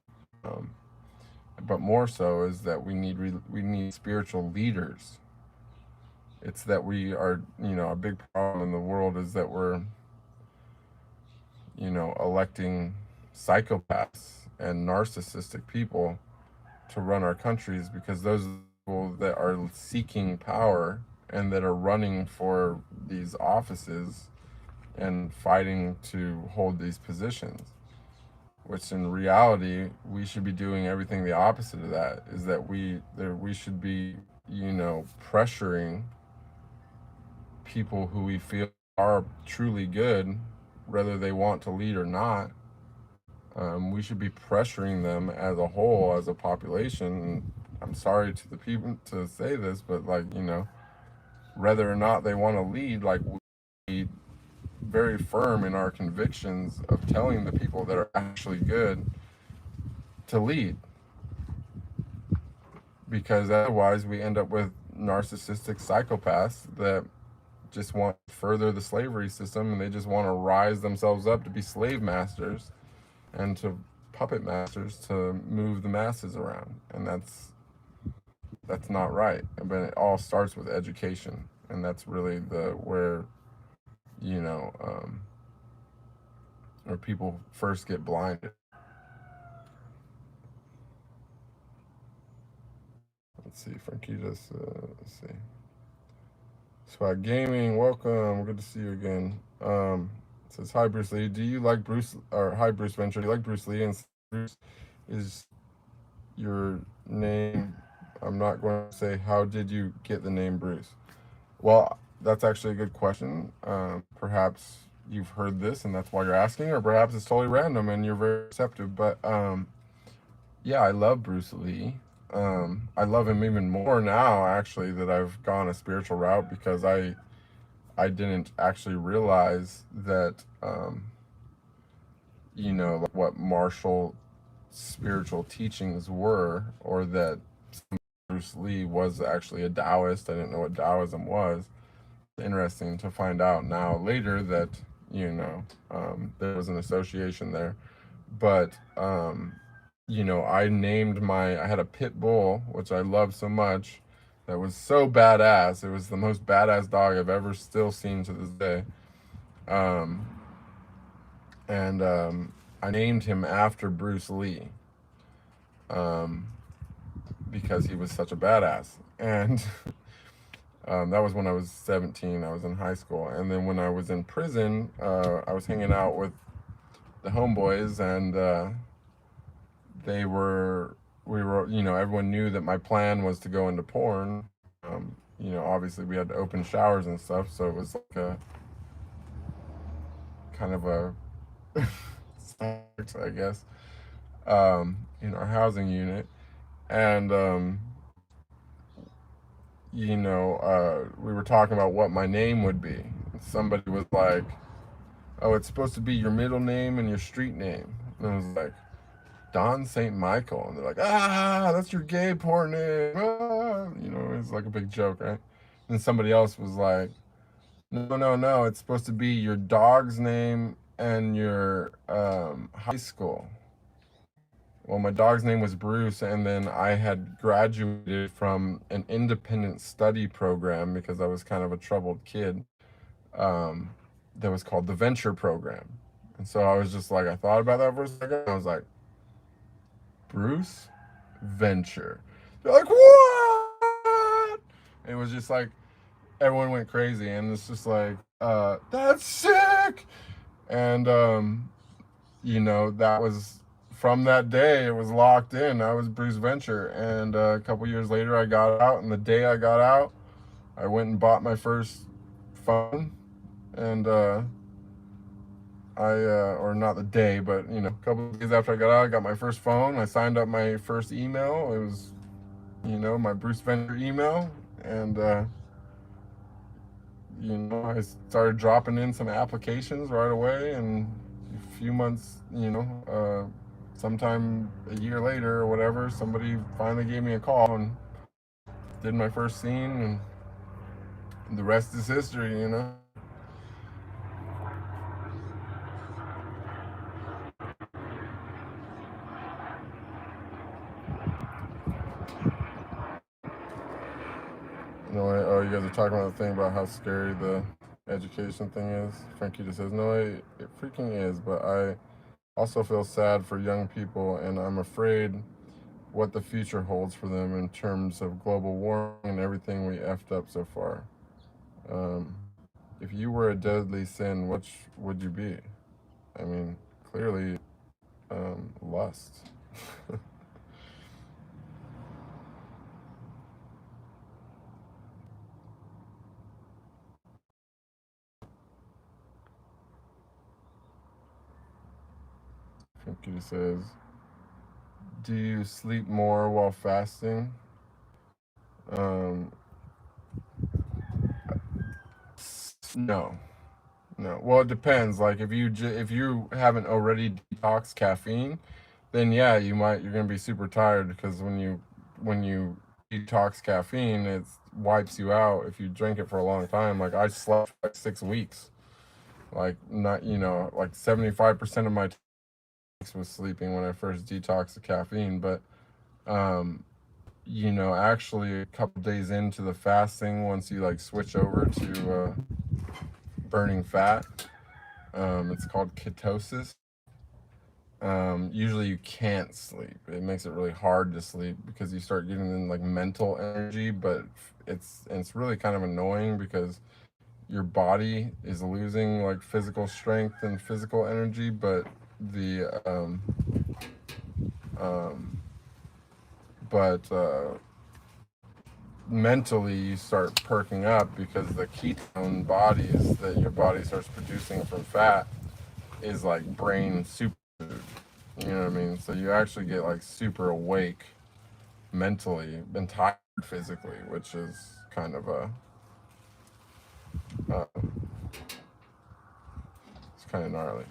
But more so is that we need spiritual leaders. It's that we are, a big problem in the world is that we're, electing psychopaths and narcissistic people to run our countries, because those are the people that are seeking power and that are running for these offices and fighting to hold these positions. Which in reality, we should be doing everything the opposite of that, is that we should be, pressuring people who we feel are truly good, whether they want to lead or not. We should be pressuring them as a whole, as a population. And I'm sorry to the people to say this, but whether or not they want to lead, we very firm in our convictions of telling the people that are actually good to lead, because otherwise we end up with narcissistic psychopaths that just want to further the slavery system, and they just want to rise themselves up to be slave masters and to puppet masters to move the masses around. And that's not right. But it all starts with education, and that's really where people first get blinded. Let's see, Franquita's, let's see. Swag Gaming, welcome, good to see you again. It says, hi Bruce Lee, do you like Bruce, or hi Bruce Venture, do you like Bruce Lee? And Bruce is your name. I'm not going to say, how did you get the name Bruce? Well, that's actually a good question. Perhaps you've heard this and that's why you're asking, or perhaps it's totally random and you're very receptive. But yeah, I love Bruce Lee. I love him even more now, actually, that I've gone a spiritual route, because I didn't actually realize that what martial spiritual teachings were, or that Bruce Lee was actually a Taoist. I didn't know what Taoism was. Interesting to find out now later that there was an association there. But I named I had a pit bull, which I loved so much, that was so badass. It was the most badass dog I've ever still seen to this day. I named him after Bruce Lee, because he was such a badass. And that was when I was 17. I was in high school. And then when I was in prison, I was hanging out with the homeboys, and everyone knew that my plan was to go into porn. Obviously we had to open showers and stuff, so it was like a kind of a I guess. in our housing unit, and you know, we were talking about what my name would be. Somebody was like, "Oh, it's supposed to be your middle name and your street name," and I was like, Don St. Michael. And they're like, ah, that's your gay porn name. Ah. You know, it's like a big joke, right? And somebody else was like, no, no, no, it's supposed to be your dog's name and your high school. Well, my dog's name was Bruce, and then I had graduated from an independent study program because I was kind of a troubled kid, that was called the Venture Program. And so I was just like, I thought about that for a second, and I was like, Bruce Venture. They're like, what? And it was just like, everyone went crazy, and it's just like, that's sick. And you know, that was from that day, it was locked in. I was Bruce Venture. And a couple years later, I got out, and the day I got out, I went and bought my first phone. And or not the day, but you know, a couple of days after I got out, I got my first phone. I signed up my first email. It was, you know, my Bruce Venture email. And you know, I started dropping in some applications right away, and a few months, you know, sometime a year later or whatever, somebody finally gave me a call and did my first scene, and the rest is history, you know. You know, oh, you guys are talking about the thing about how scary the education thing is. Frankie just says, no, it freaking is, but I also feel sad for young people, and I'm afraid what the future holds for them in terms of global warming and everything we effed up so far. If you were a deadly sin, which would you be? I mean, clearly, lust. Frankie says, do you sleep more while fasting? No. No. Well, it depends. Like if you haven't already detoxed caffeine, then yeah, you're gonna be super tired, because when you detox caffeine, it wipes you out if you drink it for a long time. Like I slept for like 6 weeks. Like not, you know, like 75% of my time was sleeping when I first detoxed the caffeine. But you know, actually a couple days into the fasting, once you like switch over to burning fat, it's called ketosis. Usually you can't sleep. It makes it really hard to sleep because you start getting in like mental energy, but it's really kind of annoying because your body is losing like physical strength and physical energy, but the but mentally you start perking up because the ketone bodies that your body starts producing from fat is like brain superfood. You know what I mean? So you actually get like super awake mentally and tired physically, which is kind of it's kind of gnarly.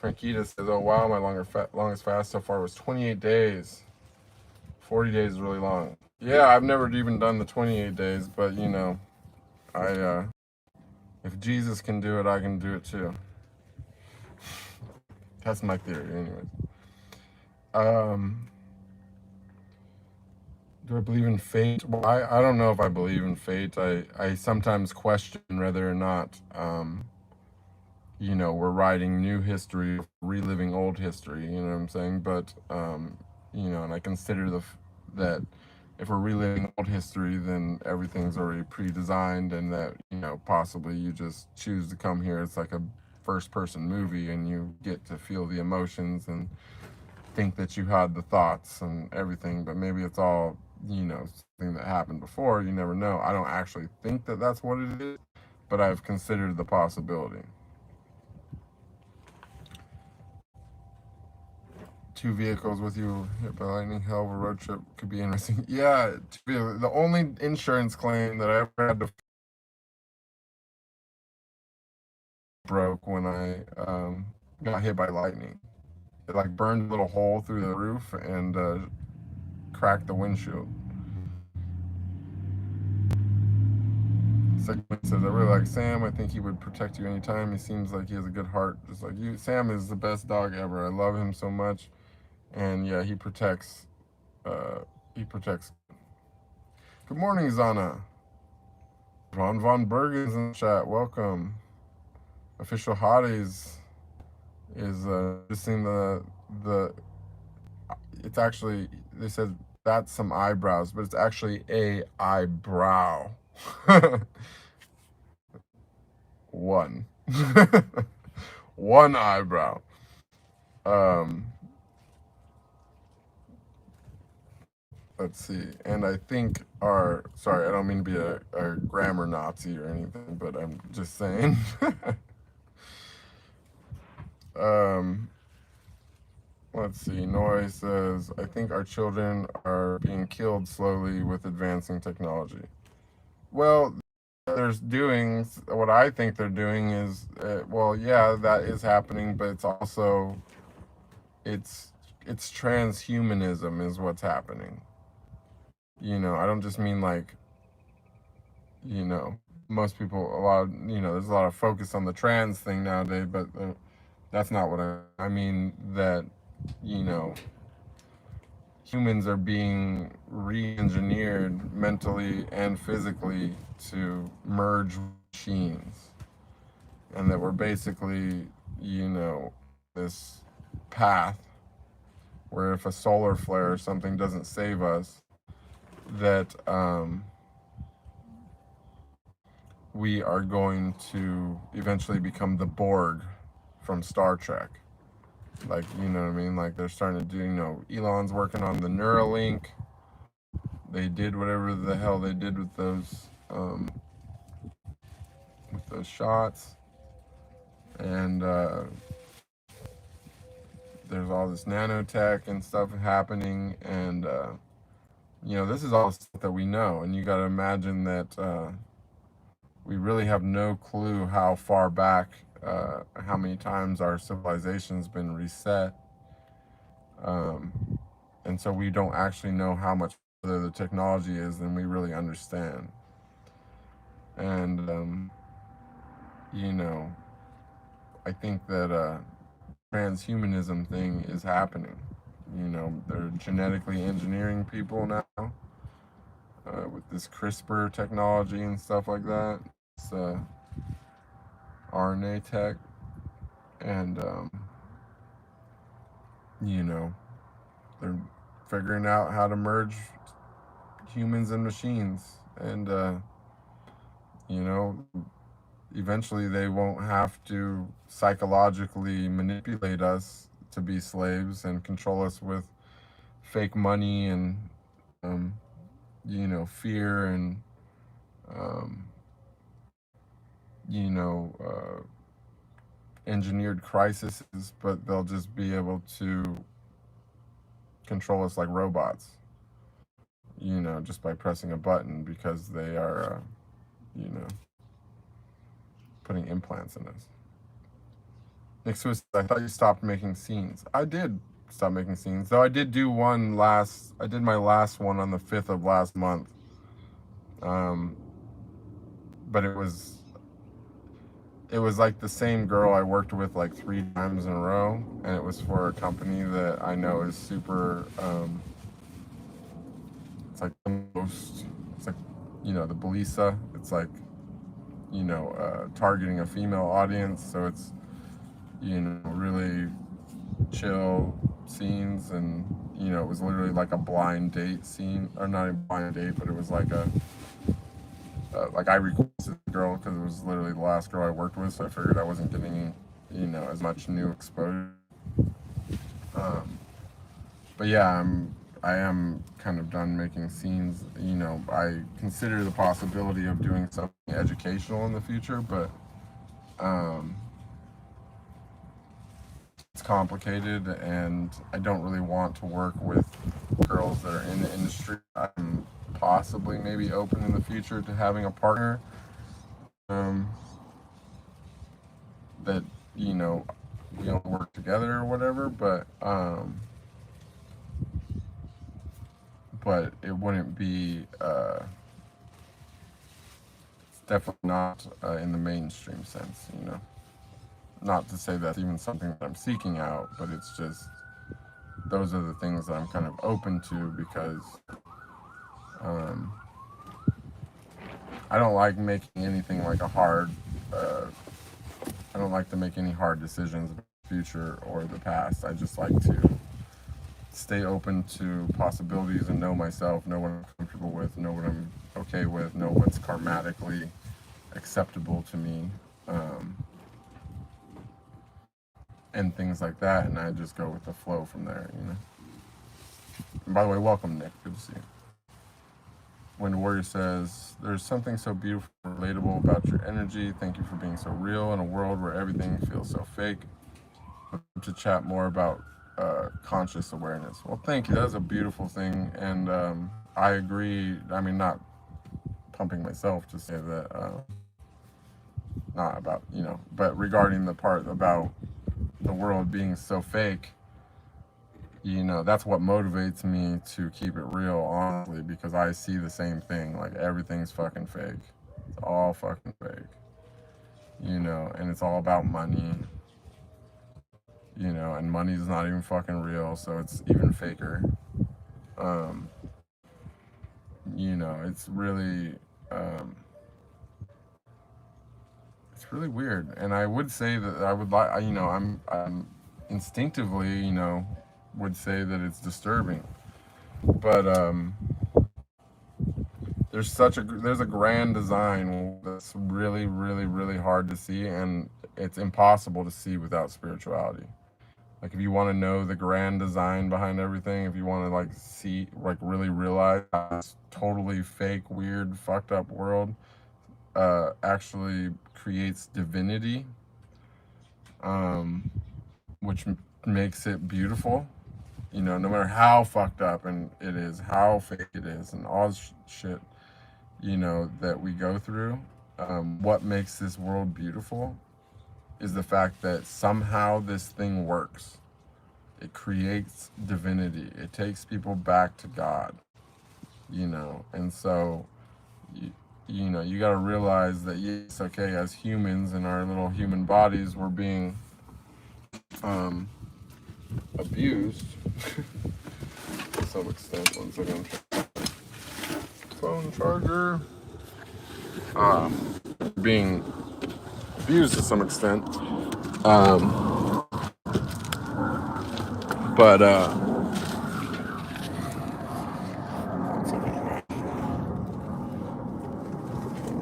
Frankita says, "Oh wow, my longest fast so far was 28 days. 40 days is really long." Yeah, I've never even done the 28 days, but you know, I if Jesus can do it, I can do it too. That's my theory, anyways. Do I believe in fate? Well, I don't know if I believe in fate. I sometimes question whether or not, you know, we're writing new history, reliving old history, you know what I'm saying? But, you know, and I consider that if we're reliving old history, then everything's already pre-designed, and that, you know, possibly you just choose to come here. It's like a first-person movie, and you get to feel the emotions and think that you had the thoughts and everything, but maybe it's all, you know, something that happened before. You never know. I don't actually think that that's what it is, but I've considered the possibility. 2 vehicles with you hit by lightning. Hell of a road trip could be interesting. Yeah, the only insurance claim that I ever had to broke when I got hit by lightning. It like burned a little hole through the roof and cracked the windshield. Second says, I really like Sam. I think he would protect you anytime. He seems like he has a good heart, just like you. Sam is the best dog ever. I love him so much. And yeah, he protects. He protects. Good morning, Zana. Ron Von Bergen's in the chat. Welcome. Official Hotties is just seeing the. It's actually, they said that's some eyebrows, but it's actually a eyebrow. One. One eyebrow. Let's see. And I think sorry, I don't mean to be a grammar Nazi or anything, but I'm just saying. Let's see. Noy says, I think our children are being killed slowly with advancing technology. Well, they're doing what I think they're doing is, well, yeah, that is happening, but it's also, it's transhumanism is what's happening. You know, I don't just mean like, you know, most people, there's a lot of focus on the trans thing nowadays, but that's not what I mean. That, you know, humans are being re-engineered mentally and physically to merge machines, and that we're basically, you know, this path where if a solar flare or something doesn't save us, that we are going to eventually become the Borg from Star Trek. Like, you know what I mean? Like, they're starting to do, you know, Elon's working on the Neuralink. They did whatever the hell they did with those shots. And there's all this nanotech and stuff happening. And, you know, this is all stuff that we know. And you got to imagine that we really have no clue how far back, how many times our civilization's been reset. And so we don't actually know how much further the technology is than we really understand. And, you know, I think that transhumanism thing is happening. You know, they're genetically engineering people now with this CRISPR technology and stuff like that. It's RNA tech. And, you know, they're figuring out how to merge humans and machines. And, you know, eventually they won't have to psychologically manipulate us to be slaves and control us with fake money and, you know, fear and, you know, engineered crises, but they'll just be able to control us like robots, you know, just by pressing a button, because they are, you know, putting implants in us. Nick Swiss, I thought you stopped making scenes. I did stop making scenes, though I did do one I did my last one on the 5th of last month. But it was like the same girl I worked with like 3 times in a row, and it was for a company that I know is super, it's like the most, it's like, you know, the Belisa, it's like, you know, targeting a female audience, so it's, you know, really chill scenes, and, you know, it was literally like a blind date scene, or not a blind date, but it was like a, like I requested the girl because it was literally the last girl I worked with, so I figured I wasn't getting, you know, as much new exposure. But yeah, I am kind of done making scenes. You know, I consider the possibility of doing something educational in the future, but it's complicated, and I don't really want to work with girls that are in the industry. I'm possibly maybe open in the future to having a partner that, you know, we don't work together or whatever, but it wouldn't be it's definitely not in the mainstream sense, you know. Not to say that's even something that I'm seeking out, but it's just those are the things that I'm kind of open to, because I don't like making anything like a hard I don't like to make any hard decisions about the future or the past. I just like to stay open to possibilities and know myself, know what I'm comfortable with, know what I'm okay with, know what's karmatically acceptable to me, and things like that, and I just go with the flow from there, you know. And by the way, welcome, Nick. Good to see you. When the Warrior says, there's something so beautiful and relatable about your energy. Thank you for being so real in a world where everything feels so fake. To chat more about conscious awareness. Well, thank you. That's a beautiful thing, and I agree. I mean, not pumping myself to say that, not about, you know, but regarding the part about the world being so fake, you know, that's what motivates me to keep it real, honestly, because I see the same thing. Like, everything's fucking fake. It's all fucking fake. You know, and it's all about money. You know, and money's not even fucking real, so it's even faker. You know, it's really weird. And I would say that I would like, you know, I'm instinctively, you know, would say that it's disturbing, but there's a grand design that's really, really, really hard to see, and it's impossible to see without spirituality. Like, if you want to know the grand design behind everything, if you want to, like, see, like, really realize this totally fake, weird, fucked up world actually creates divinity, which makes it beautiful. You know, no matter how fucked up and it is, how fake it is, and all this shit, you know, that we go through, what makes this world beautiful is the fact that somehow this thing works. It creates divinity. It takes people back to God, you know. And so, you know, you got to realize that, yes, okay, as humans in our little human bodies, we're being abused to some extent. 1 second. Phone charger. Being abused to some extent. But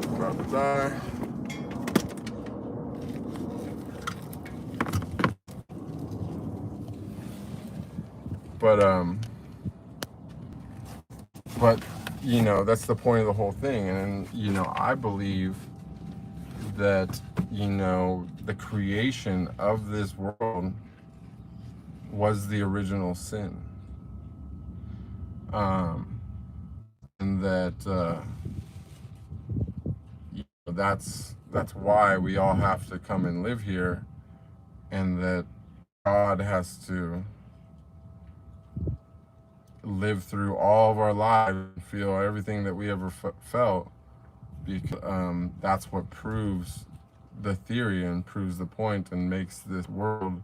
about to die. But you know, that's the point of the whole thing. And you know, I believe that, you know, the creation of this world was the original sin, and that you know, that's why we all have to come and live here, and that God has to live through all of our lives and feel everything that we ever felt, because that's what proves the theory and proves the point and makes this world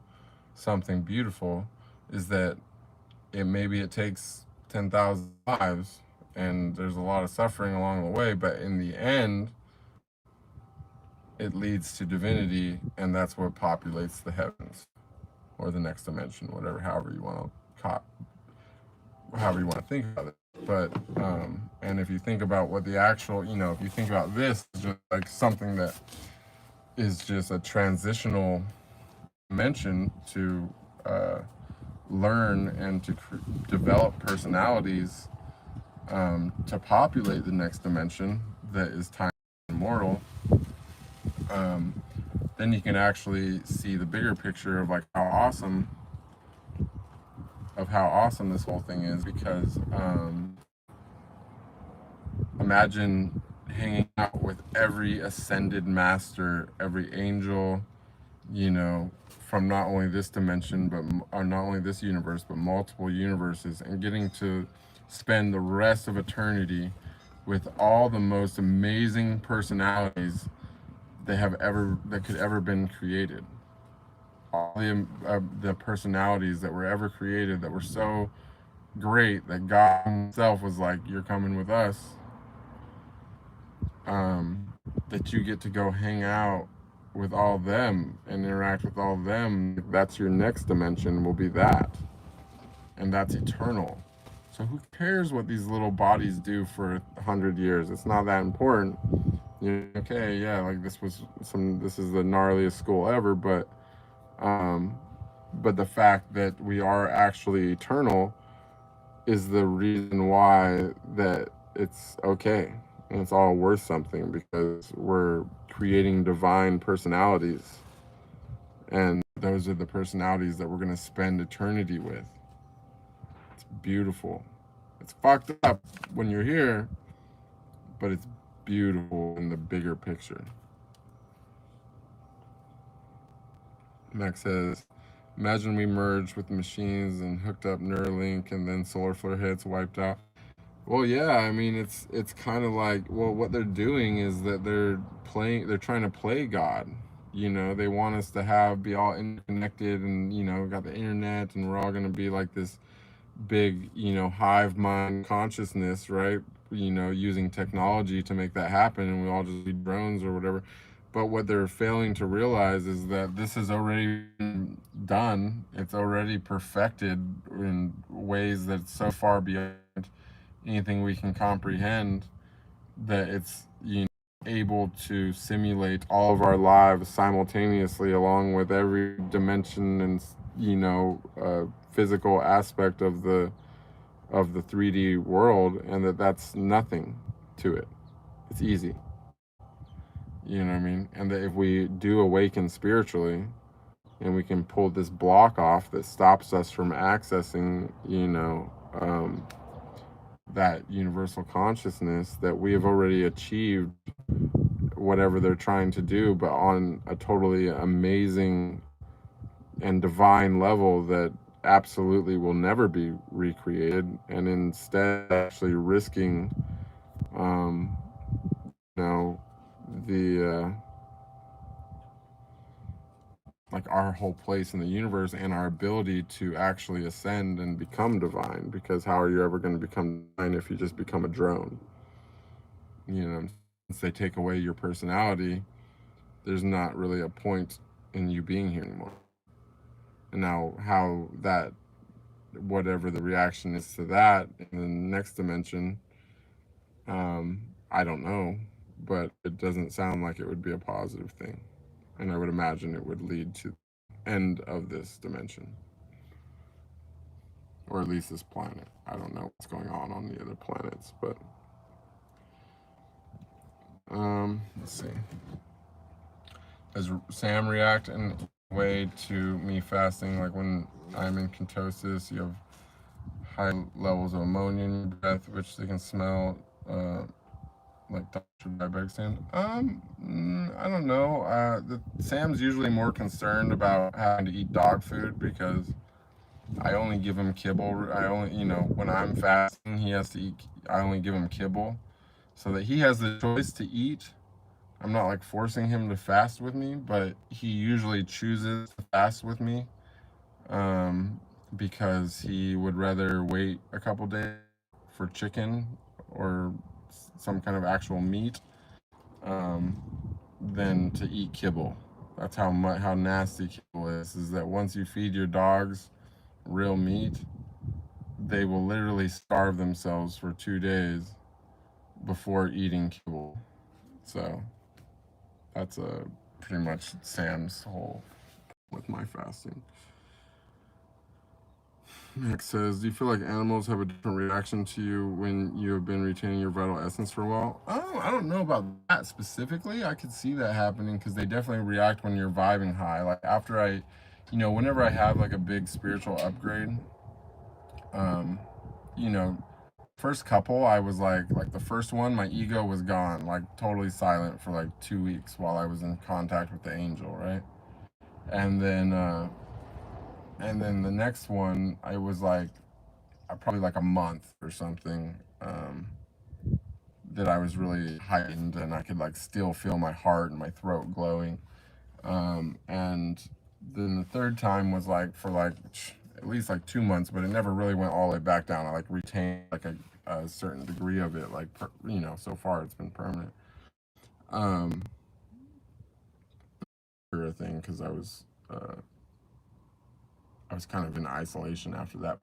something beautiful, is that maybe it takes 10,000 lives and there's a lot of suffering along the way, but in the end it leads to divinity, and that's what populates the heavens or the next dimension, whatever, however you want to think about it. But and if you think about what the actual, you know, if you think about this as just like something that is just a transitional dimension to learn and to develop personalities to populate the next dimension that is time and immortal, then you can actually see the bigger picture of like how awesome this whole thing is. Because imagine hanging out with every ascended master, every angel, you know, from not only this dimension, but or not only this universe, but multiple universes, and getting to spend the rest of eternity with all the most amazing personalities that could ever been created. All the personalities that were ever created that were so great that God himself was like, you're coming with us. That you get to go hang out with all of them and interact with all of them. That's your next dimension, will be that. And that's eternal. So who cares what these little bodies do for 100 years? It's not that important. Okay, yeah, like this is the gnarliest school ever, but the fact that we are actually eternal is the reason why that it's okay. And it's all worth something, because we're creating divine personalities. And those are the personalities that we're going to spend eternity with. It's beautiful. It's fucked up when you're here, but it's beautiful in the bigger picture. Max says, imagine we merged with the machines and hooked up Neuralink, and then solar flare hits, wiped out. Well, yeah, I mean, it's kind of like, well, what they're doing is that they're trying to play God. You know, they want us to be all interconnected, and, you know, got the internet, and we're all going to be like this big, you know, hive mind consciousness, right? You know, using technology to make that happen, and we all just be drones or whatever. But what they're failing to realize is that this has already been done. It's already perfected in ways that's so far beyond anything we can comprehend, that it's, you know, able to simulate all of our lives simultaneously, along with every dimension and, you know, physical aspect of the 3D world, and that's nothing to it. It's easy. You know what I mean? And that if we do awaken spiritually, and we can pull this block off that stops us from accessing, you know, that universal consciousness, that we have already achieved whatever they're trying to do, but on a totally amazing and divine level that absolutely will never be recreated, and instead actually risking, you know, the like our whole place in the universe and our ability to actually ascend and become divine. Because how are you ever going to become divine if you just become a drone? You know, once they take away your personality, there's not really a point in you being here anymore. And now how that, whatever the reaction is to that in the next dimension, I don't know, but it doesn't sound like it would be a positive thing. And I would imagine it would lead to the end of this dimension, or at least this planet. I don't know what's going on the other planets, but let's see. Does Sam react in a way to me fasting? Like when I'm in ketosis, you have high levels of ammonia in your breath, which they can smell, like Dr. Diabetic Sam. I don't know. Sam's usually more concerned about having to eat dog food, because I only give him kibble. I only, you know, when I'm fasting, he has to eat. I only give him kibble, so that he has the choice to eat. I'm not like forcing him to fast with me, but he usually chooses to fast with me, because he would rather wait a couple days for chicken or some kind of actual meat, than to eat kibble. That's how nasty kibble is. Is that once you feed your dogs real meat, they will literally starve themselves for 2 days before eating kibble. So that's pretty much Sam's whole with my fasting. Nick says, do you feel like animals have a different reaction to you when you have been retaining your vital essence for a while? I don't know about that specifically. I could see that happening because they definitely react when you're vibing high. Like after whenever I have like a big spiritual upgrade, um, you know, first couple, I was like the first one, my ego was gone, like totally silent for like 2 weeks while I was in contact with the angel, right? And then, uh, and then the next one, I was like, probably like a month or something, that I was really heightened and I could like still feel my heart and my throat glowing. And then the third time was like for like at least like 2 months, but it never really went all the way back down. I like retained like a certain degree of it, like so far it's been permanent. Um, a thing because I was kind of in isolation after that.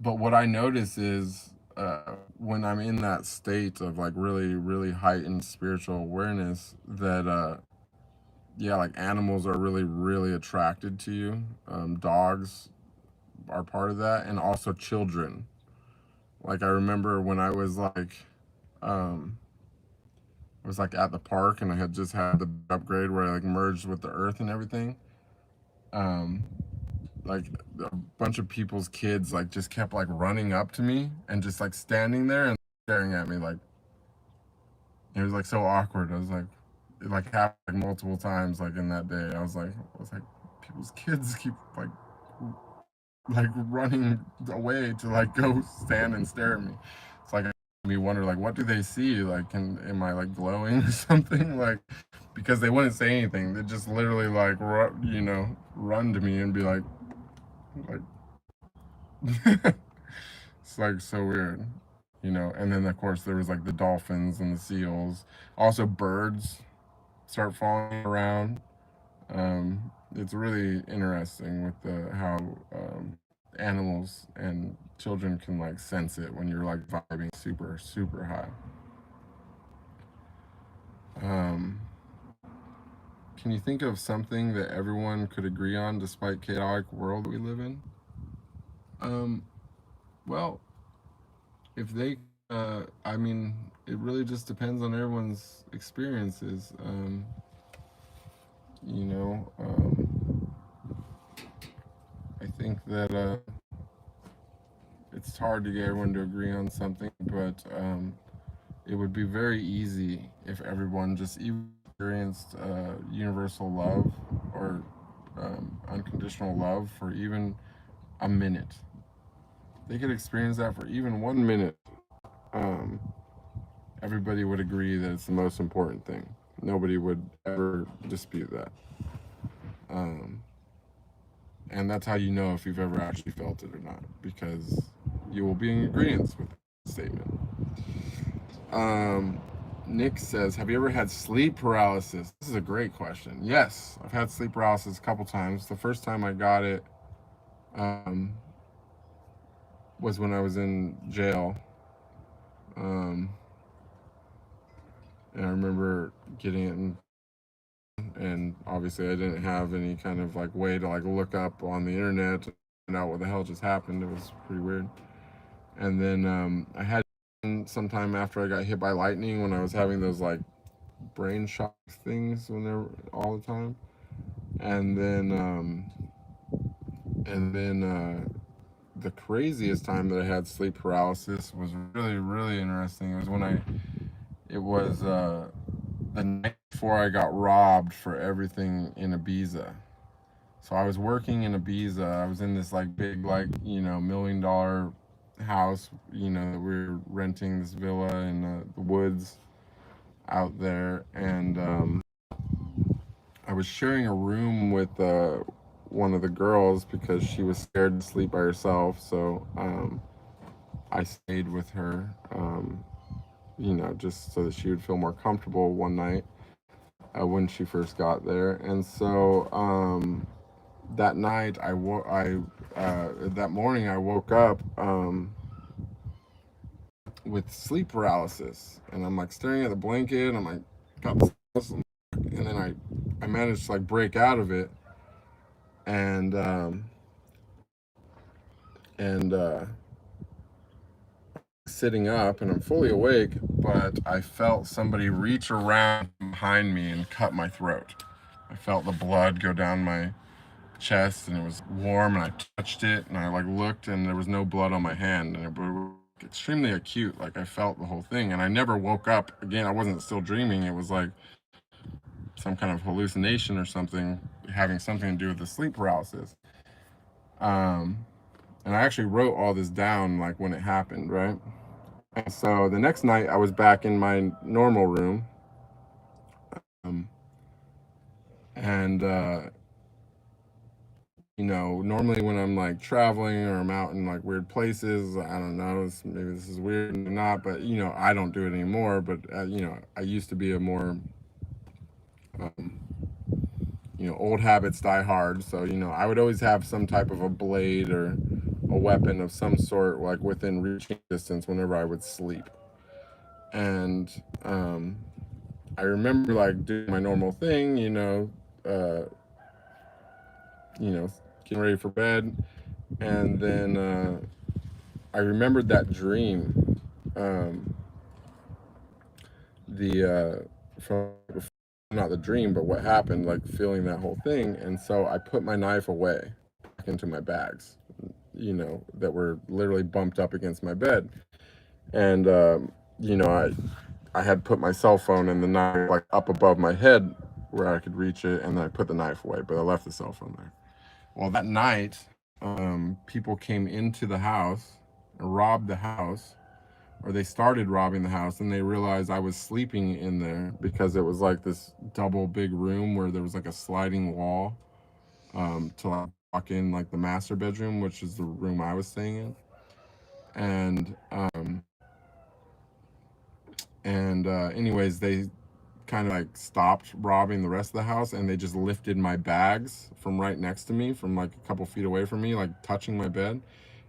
But what I notice is when I'm in that state of like really, really heightened spiritual awareness, that yeah, like animals are really, really attracted to you. Dogs are part of that, and also children. Like I remember when um, I was like at the park and I had just had the upgrade where I like merged with the earth and everything. Um, like a bunch of people's kids like just kept like running up to me and just like standing there and staring at me like it was like so awkward. I was like it like happened like multiple times like in that day. I was like people's kids keep like running away to like go stand and stare at me. It's like me wonder like what do they see, like am I like glowing or something, like because they wouldn't say anything, they just literally like run to me and be like it's like so weird, and then of course there was like the dolphins and the seals, also birds start falling around. It's really interesting with the how animals and children can like sense it when you're like vibing super super high. Um, can you think of something that everyone could agree on despite chaotic world we live in? Um, well, if they, I mean, it really just depends on everyone's experiences. You know, I think that it's hard to get everyone to agree on something, but it would be very easy if everyone just even experienced universal love or unconditional love for even a minute. They could experience that for even 1 minute. Um, Everybody would agree that it's the most important thing. Nobody would ever dispute that. Um, and that's how you know if you've ever actually felt it or not, because you will be in agreement with the statement. Um, Nick says, have you ever had sleep paralysis? This is a great question. Yes, I've had sleep paralysis a couple times. The first time I got it um, was when I was in jail. Um, and I remember getting it and obviously I didn't have any kind of like way to like look up on the internet to find out what the hell just happened. It was pretty weird. And then I had sometime after I got hit by lightning when I was having those like brain shock things when they're all the time. And then the craziest time that I had sleep paralysis was really really interesting. It was when it was the night before I got robbed for everything in Ibiza. So I was working in Ibiza. I was in this like big like $1 million house. That we were renting this villa in the woods out there, and I was sharing a room with one of the girls because she was scared to sleep by herself. So I stayed with her, just so that she would feel more comfortable one night when she first got there. And so that night, that morning, I woke up with sleep paralysis, and I'm like staring at the blanket. And I'm like, got this, and then I managed to like break out of it, and and sitting up, and I'm fully awake, but I felt somebody reach around behind me and cut my throat. I felt the blood go down my chest, and it was warm, and I touched it, and I like looked, and there was no blood on my hand, and it was extremely acute. Like I felt the whole thing, and I never woke up again. I wasn't still dreaming. It was like some kind of hallucination or something, having something to do with the sleep paralysis. And I actually wrote all this down, like when it happened, right? And so the next night I was back in my normal room, and you know, normally when I'm like traveling or I'm out in like weird places, I don't know, maybe this is weird or not, but you know, I don't do it anymore. But you know, I used to be a more you know, old habits die hard. So, you know, I would always have some type of a blade or a weapon of some sort, like within reaching distance whenever I would sleep. And I remember like doing my normal thing, getting ready for bed. And then I remembered that dream, from not the dream, but what happened, like feeling that whole thing. And so I put my knife away back into my bags, you know, that were literally bumped up against my bed. And, you know, I had put my cell phone and the knife like up above my head where I could reach it. And then I put the knife away, but I left the cell phone there. Well, that night, people came into the house, robbed the house, or they started robbing the house, and they realized I was sleeping in there because it was like this double big room where there was like a sliding wall to like walk in like the master bedroom, which is the room I was staying in. And anyways, they kind of like stopped robbing the rest of the house, and they just lifted my bags from right next to me, from like a couple feet away from me, like touching my bed.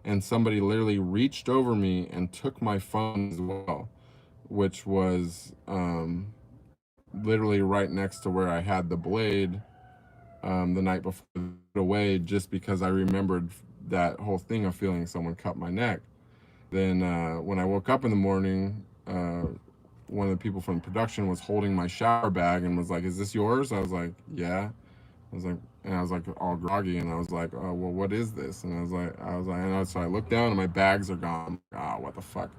And somebody literally reached over me and took my phone as well, which was literally right next to where I had the blade the night before I put it away, just because I remembered that whole thing of feeling someone cut my neck. Then when I woke up in the morning, one of the people from production was holding my shower bag and was like, "Is this yours?" I was like, "Yeah." I was like all groggy, and I was like, "Oh, well, what is this?" And so I looked down, and my bags are gone. Ah, what the fuck?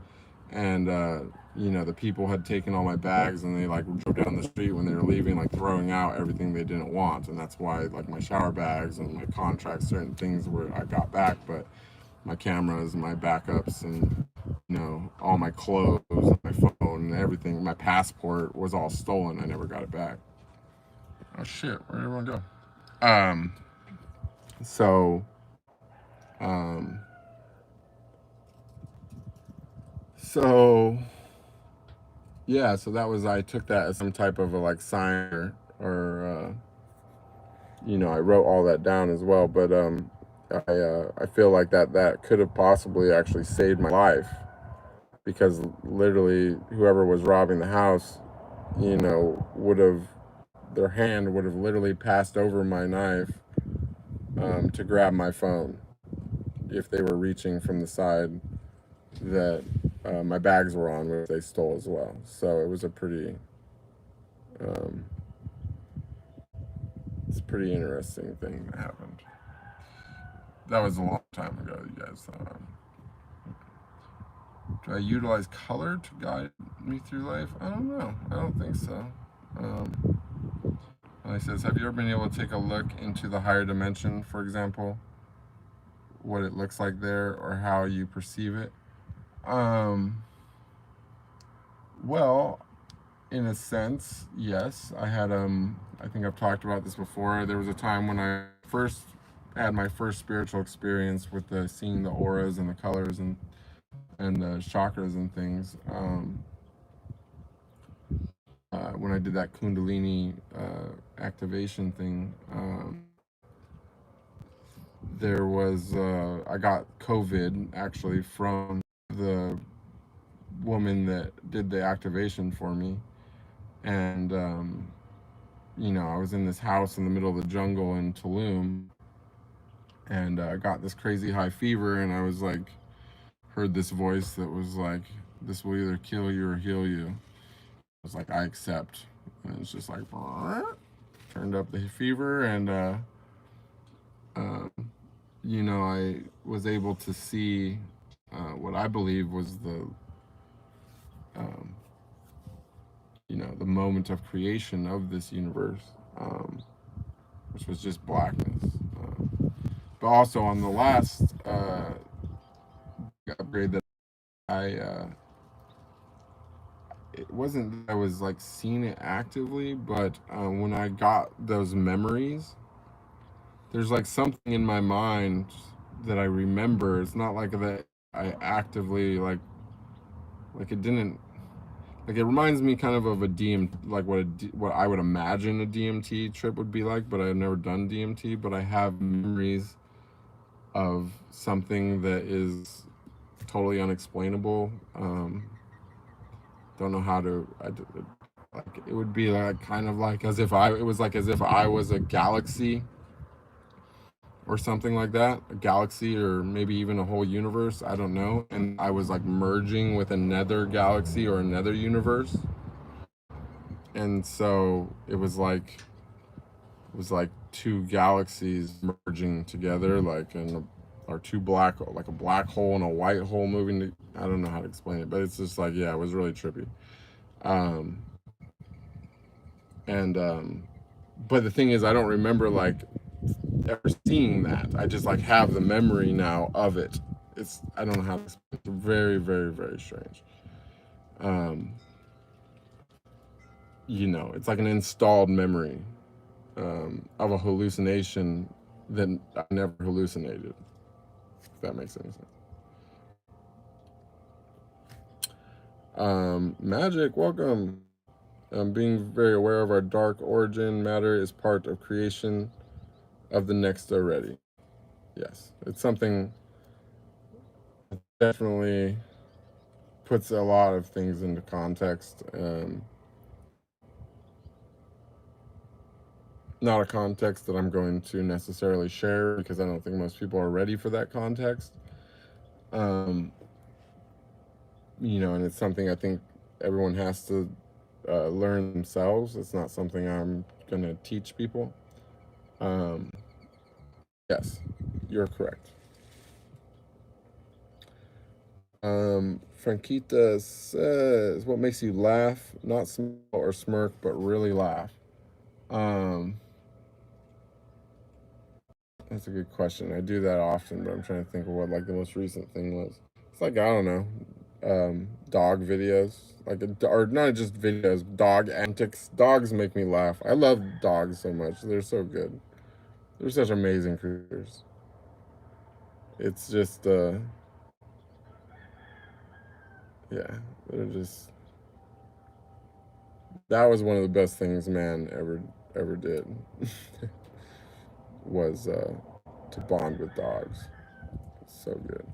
And you know, the people had taken all my bags, and they like drove down the street when they were leaving, like throwing out everything they didn't want. And that's why like my shower bags and my contracts, certain things were I got back, but my cameras and my backups and you know all my clothes, my phone, and everything, my passport was all stolen. I never got it back. Oh shit! Where did everyone go? Um. So. Um. So. Yeah. So that was, I took that as some type of a like sign, or you know, I wrote all that down as well. But I feel like that could have possibly actually saved my life, because literally whoever was robbing the house, you know, their hand would have literally passed over my knife to grab my phone if they were reaching from the side that my bags were on, which they stole as well. So it was um, it's a pretty interesting thing that happened. That was a long time ago, you guys. Do I utilize color to guide me through life? I don't know. I don't think so. He says, have you ever been able to take a look into the higher dimension, for example, what it looks like there or how you perceive it? Well, in a sense, yes. I had I think I've talked about this before. There was a time when I first had my first spiritual experience with seeing the auras and the colors and the chakras and things. When I did that Kundalini activation thing, there was I got COVID actually from the woman that did the activation for me. And you know, I was in this house in the middle of the jungle in Tulum, and I got this crazy high fever, and I was like, heard this voice that was like, this will either kill you or heal you. I was like, I accept. And it's just like, turned up the fever, and uh, you know, I was able to see what I believe was the um, you know, the moment of creation of this universe, which was just blackness. But also on the last upgrade that I, it wasn't that I was like seeing it actively, but when I got those memories, there's like something in my mind that I remember. It's not like that I actively like it didn't. Like it reminds me kind of a like what I would imagine a DMT trip would be like, but I've never done DMT. But I have memories of something that is totally unexplainable. Don't know how to. Like it would be like kind of like as if it was like as if I was a galaxy or something like that, a galaxy or maybe even a whole universe. I don't know. And I was like merging with another galaxy or another universe. And so it was like two galaxies merging together, like in or two black, like a black hole and a white hole moving to, I don't know how to explain it, but it's just like, yeah, it was really trippy. um and but the thing is, I don't remember like ever seeing that. I just like have the memory now of it. It's, I don't know how to explain it. It's very, very, very strange. um you know, it's like an installed memory of a hallucination that I never hallucinated, if that makes any sense. Magic, welcome. Being very aware of our dark origin matter is part of creation of the next already. Yes, it's something that definitely puts a lot of things into context. Not a context that I'm going to necessarily share because I don't think most people are ready for that context. You know, and it's something I think everyone has to learn themselves. It's not something I'm going to teach people. Yes, you're correct. Franquita says, what makes you laugh? Not smile or smirk, but really laugh. That's a good question. I do that often, but I'm trying to think of what like the most recent thing was. It's like, I don't know, dog videos, like or not just videos, dog antics. Dogs make me laugh. I love dogs so much. They're so good. They're such amazing creatures. It's just, yeah, they're just. That was one of the best things man ever did. Was to bond with dogs. It's so good.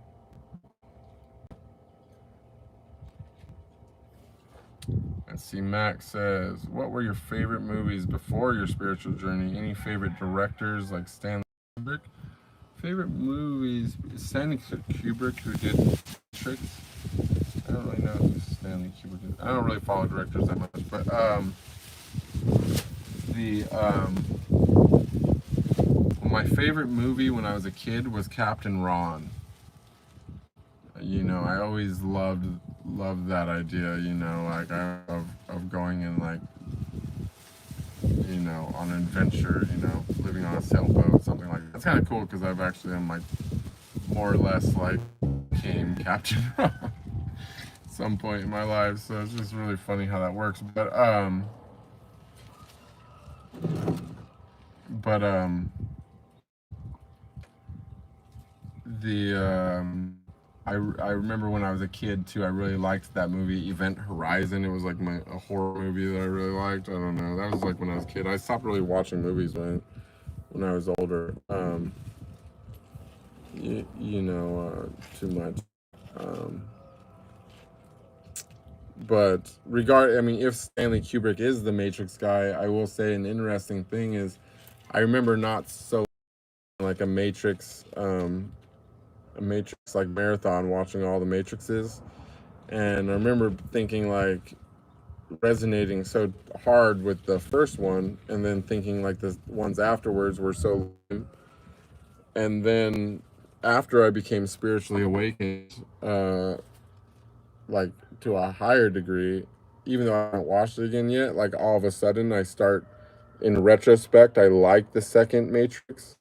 Let's see. Max says, what were your favorite movies before your spiritual journey? Any favorite directors like Stanley Kubrick? Favorite movies, Stanley Kubrick, who did Tricks. I don't really know who Stanley Kubrick is. I don't really follow directors that much, but my favorite movie when I was a kid was Captain Ron. You know, I always loved that idea. You know, like of going and like, you know, on an adventure. You know, living on a sailboat, something like that. It's kind of cool because I've actually, I'm like more or less like became Captain Ron at some point in my life. So it's just really funny how that works. But I remember when I was a kid too, I really liked that movie Event Horizon. It was like a horror movie that I really liked. I don't know. That was like when I was a kid. I stopped really watching movies when I was older. You know, too much. But I mean, if Stanley Kubrick is the Matrix guy, I will say an interesting thing is I remember not so like a Matrix like marathon, watching all the Matrixes, and I remember thinking like resonating so hard with the first one, and then thinking like the ones afterwards were so lame. And then after I became spiritually awakened, like to a higher degree, even though I haven't watched it again yet, like all of a sudden I start, in retrospect, I like the second Matrix,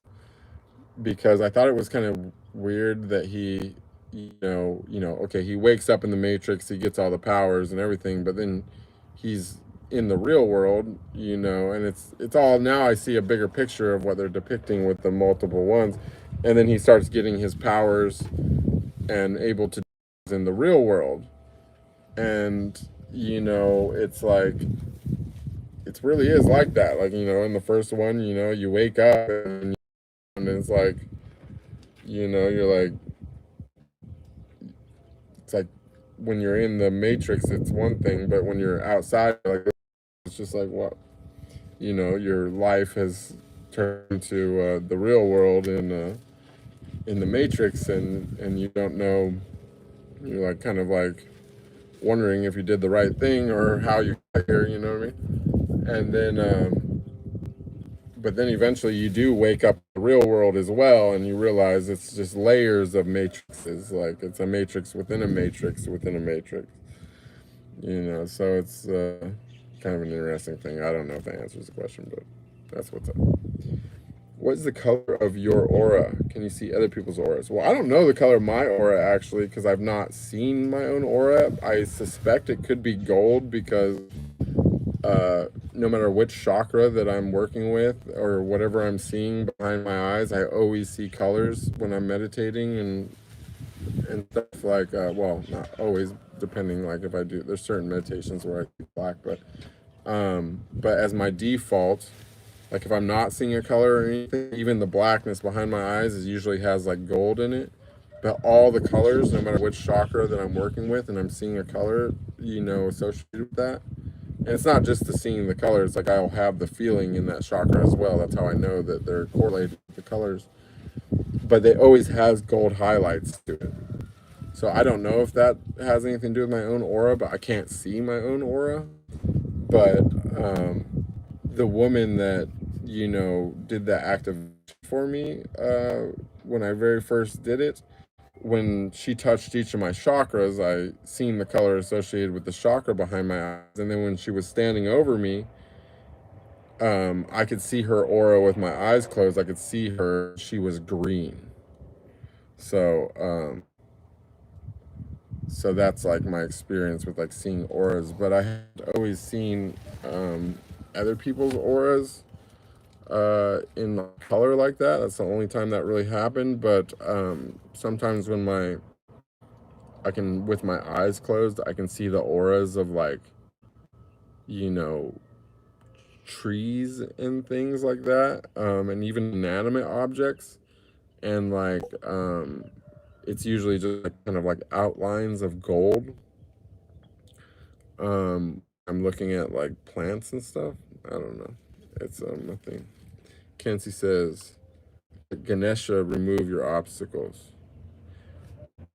because I thought it was kind of weird that he, okay, he wakes up in the Matrix, he gets all the powers and everything, but then he's in the real world, and it's all, now I see a bigger picture of what they're depicting with the multiple ones, and then he starts getting his powers and able to in the real world, and it's like, it really is like that, like, in the first one, you wake up and it's like, you're like, it's like when you're in the Matrix, it's one thing, but when you're outside, like, it's just like, what, your life has turned to the real world in the Matrix, and you don't know, you're like kind of like wondering if you did the right thing or how you got here, you know what I mean? And then, but then eventually you do wake up in the real world as well, and you realize it's just layers of matrices, like it's a matrix within a matrix within a matrix, so it's kind of an interesting thing. I don't know if that answers the question, but that's what's up. What is the color of your aura? Can you see other people's auras? Well, I don't know the color of my aura, actually, because I've not seen my own aura. I suspect it could be gold, because no matter which chakra that I'm working with or whatever I'm seeing behind my eyes, I always see colors when I'm meditating and stuff, like, well, not always, depending, like if I do, there's certain meditations where I see black, but as my default, like if I'm not seeing a color or anything, even the blackness behind my eyes usually has like gold in it. But all the colors, no matter which chakra that I'm working with, and I'm seeing a color, associated with that. And it's not just the seeing the colors, like I'll have the feeling in that chakra as well. That's how I know that they're correlated with the colors. But they always has gold highlights to it. So I don't know if that has anything to do with my own aura, but I can't see my own aura. But the woman that, did the activation for me when I very first did it, when she touched each of my chakras, I seen the color associated with the chakra behind my eyes. And then when she was standing over me, I could see her aura with my eyes closed. I could see her. She was green. So, so that's like my experience with like seeing auras. But I had always seen other people's auras in color like that. That's the only time that really happened. But sometimes when with my eyes closed, I can see the auras of like, trees and things like that, and even inanimate objects, and like it's usually just like, kind of like outlines of gold. I'm looking at like plants and stuff. I don't know. It's a thing. Kenzie says, Ganesha, remove your obstacles.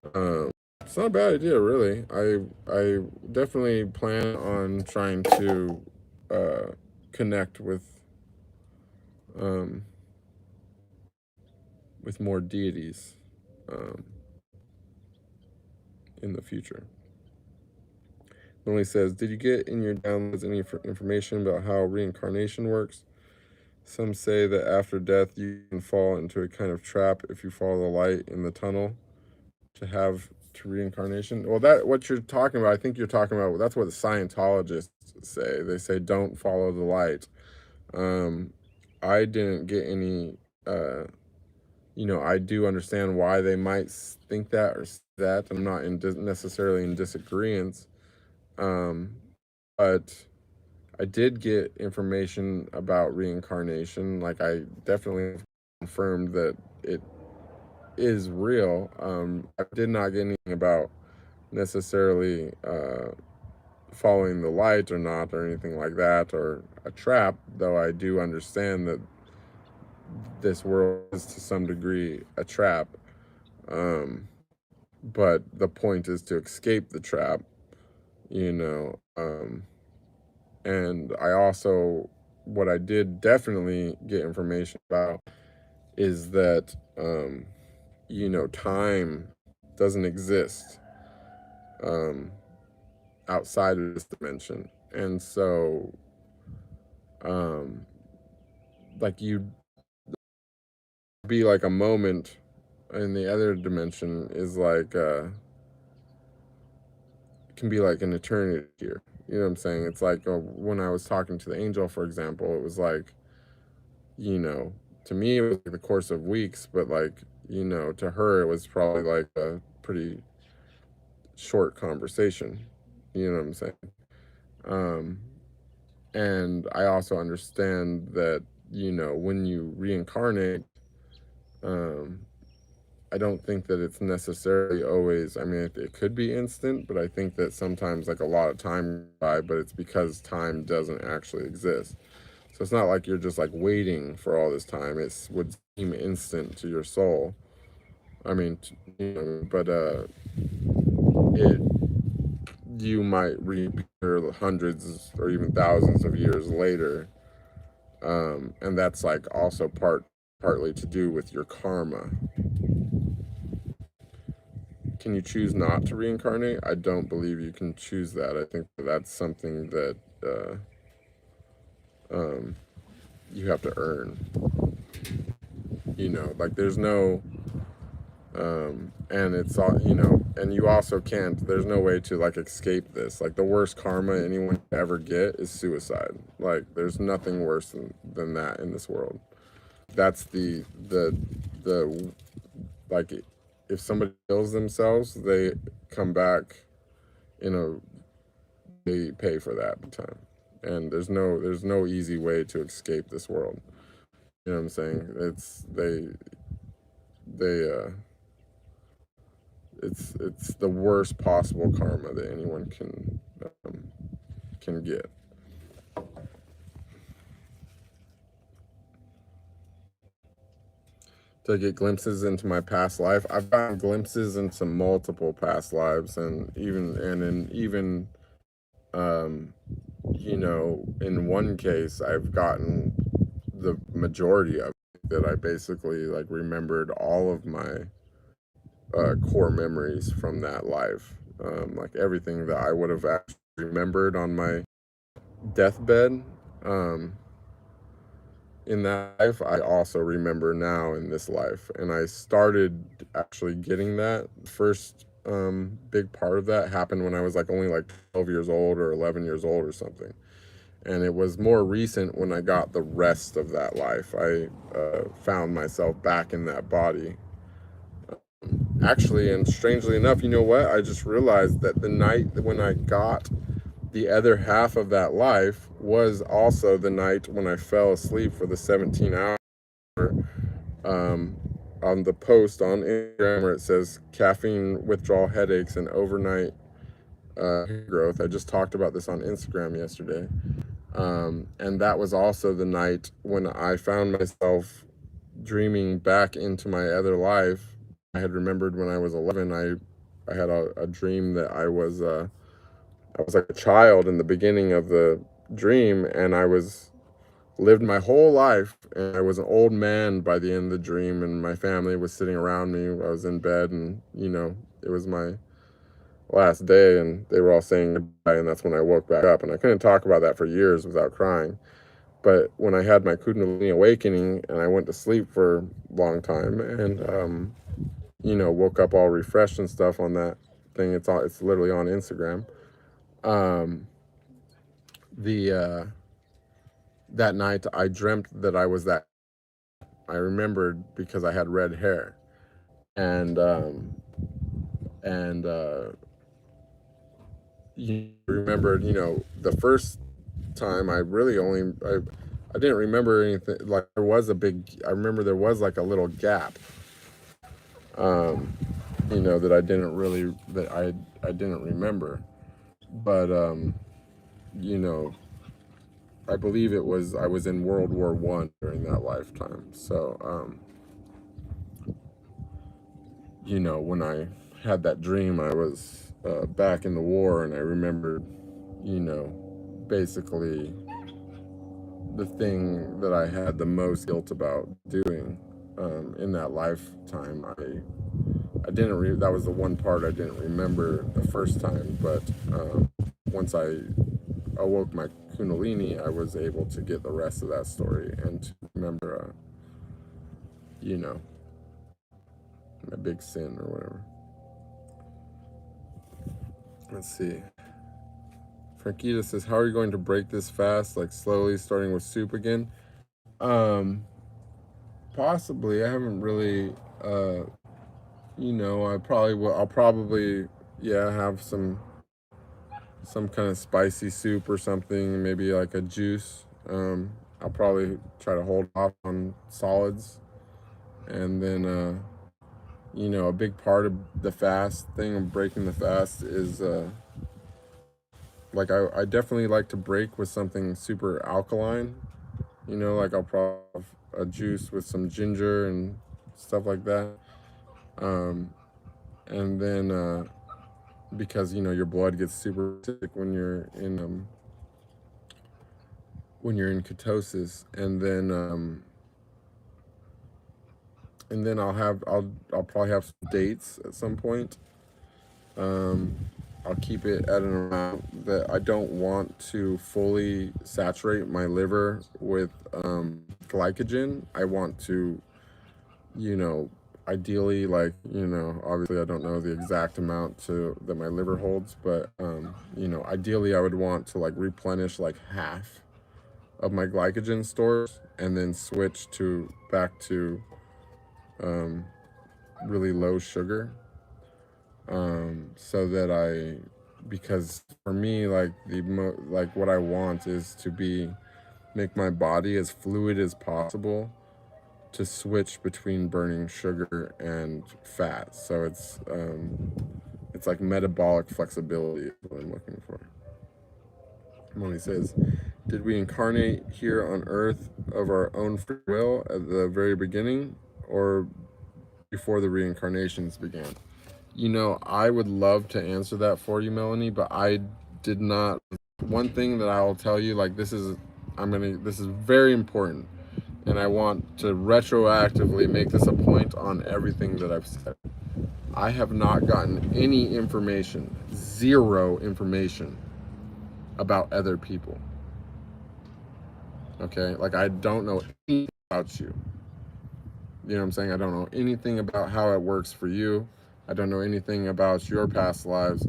It's not a bad idea, really. I definitely plan on trying to connect with more deities in the future. Lily says, did you get in your downloads any information about how reincarnation works? Some say that after death you can fall into a kind of trap if you follow the light in the tunnel to reincarnation. Well, that what you're talking about, I think you're talking about, that's what the Scientologists say. They say don't follow the light. I didn't get any, I do understand why they might think that or say that. I'm not necessarily in disagreement. But I did get information about reincarnation. Like, I definitely confirmed that it is real. I did not get anything about necessarily following the light or not, or anything like that, or a trap, though I do understand that this world is to some degree a trap, but the point is to escape the trap, you know. And I also, what I did definitely get information about is that, you know, time doesn't exist outside of this dimension. And so, like, you'd be like a moment in the other dimension is like, can be like an eternity here. You know what I'm saying? It's like when I was talking to the angel, for example, it was like, you know, to me it was like the course of weeks, but like, you know, to her it was probably like a pretty short conversation. You know what I'm saying? And I also understand that, you know, when you reincarnate, I don't think that it's necessarily always, I mean, it could be instant, but I think that sometimes like a lot of time by, but it's because time doesn't actually exist. So it's not like you're just like waiting for all this time. It would seem instant to your soul. I mean, you know, but you might reappear hundreds or even thousands of years later, and that's like also partly to do with your karma. Can you choose not to reincarnate? I don't believe you can choose that. I think that's something that you have to earn. You know, like there's no, and it's all, you know, and you also can't, there's no way to like escape this. Like the worst karma anyone can ever get is suicide. Like there's nothing worse than that in this world. That's the like, if somebody kills themselves, they come back they pay for that time. And there's no easy way to escape this world. You know what I'm saying? It's it's the worst possible karma that anyone can get. To get glimpses into my past life, I've gotten glimpses into multiple past lives, and even you know, in one case I've gotten the majority of it, that I basically like remembered all of my core memories from that life, like everything that I would have actually remembered on my deathbed in that life, I also remember now in this life. And I started actually getting that first big part of that happened when I was like only like 12 years old or 11 years old or something. And it was more recent when I got the rest of that life. I found myself back in that body. Actually, and strangely enough, you know what? I just realized that the night when I got the other half of that life was also the night when I fell asleep for the 17 hours. On the post on Instagram where it says caffeine withdrawal headaches and overnight hair growth. I just talked about this on Instagram yesterday. And that was also the night when I found myself dreaming back into my other life. I had remembered when I was 11, I had a dream that I was like a child in the beginning of the dream, and I lived my whole life, and I was an old man by the end of the dream, and my family was sitting around me. I was in bed, and you know, it was my last day, and they were all saying goodbye, and that's when I woke back up, and I couldn't talk about that for years without crying. But when I had my Kundalini awakening and I went to sleep for a long time, and you know, woke up all refreshed and stuff on that thing. It's literally on Instagram. That night I dreamt that I was that. I remembered because I had red hair, and you remembered, you know, the first time I really I didn't remember anything. Like there was I remember there was like a little gap, you know, that I didn't remember. But you know, I believe it was, I was in World War I during that lifetime. So, you know, when I had that dream, I was back in the war, and I remembered, you know, basically the thing that I had the most guilt about doing in that lifetime. I didn't, that was the one part I didn't remember the first time, but once I awoke my Kundalini, I was able to get the rest of that story and to remember, you know, a big sin or whatever. Let's see. Frankita says, how are you going to break this fast? Like slowly starting with soup again? Possibly. I haven't really, you know, I probably will. I'll probably, yeah, have some kind of spicy soup or something, maybe like a juice. I'll probably try to hold off on solids. And then, you know, a big part of the fast thing of breaking the fast is, like, I definitely like to break with something super alkaline. You know, like I'll probably have a juice with some ginger and stuff like that. And then, because, you know, your blood gets super acidic when you're in ketosis, and then I'll probably have some dates at some point. I'll keep it at an amount that I don't want to fully saturate my liver with glycogen. I want to, you know, ideally, like, you know, obviously I don't know the exact amount that my liver holds, but you know, ideally I would want to like replenish like half of my glycogen stores and then switch back to really low sugar, so that because for me, like like what I want is to make my body as fluid as possible to switch between burning sugar and fat. So it's like metabolic flexibility is what I'm looking for. Moni says, did we incarnate here on Earth of our own free will at the very beginning, or before the reincarnations began? You know, I would love to answer that for you, Melanie, but I did not. One thing that I'll tell you, like, this is very important, and I want to retroactively make this a point on everything that I've said. I have not gotten any information, zero information about other people. Okay? Like, I don't know anything about you. You know what I'm saying? I don't know anything about how it works for you. I don't know anything about your past lives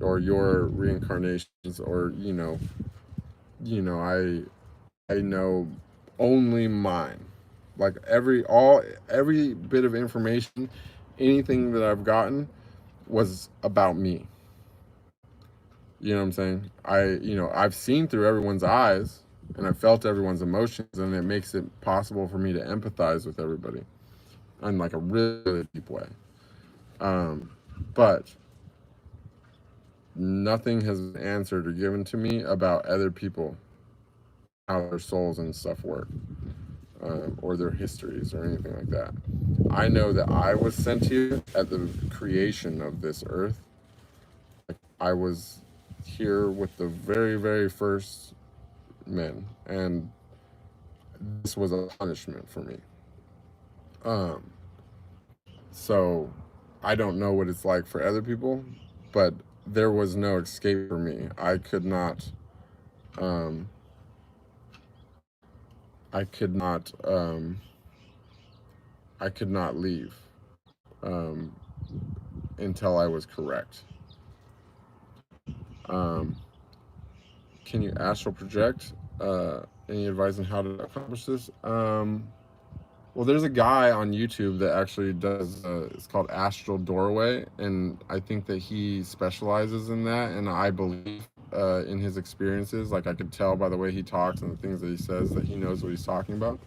or your reincarnations, or, you know, I know only mine. Like every bit of information, anything that I've gotten was about me. You know what I'm saying? I've seen through everyone's eyes, and I've felt everyone's emotions, and it makes it possible for me to empathize with everybody in like a really, really deep way. But nothing has been answered or given to me about other people, how their souls and stuff work, or their histories or anything like that. I know that I was sent here at the creation of this earth. I was here with the very, very first men, and this was a punishment for me. So I don't know what it's like for other people, but there was no escape for me. I could not leave until I was correct. Can you astral project? Any advice on how to accomplish this? Well, there's a guy on YouTube that actually does, it's called Astral Doorway, and I think that he specializes in that, and I believe in his experiences. Like, I could tell by the way he talks and the things that he says that he knows what he's talking about.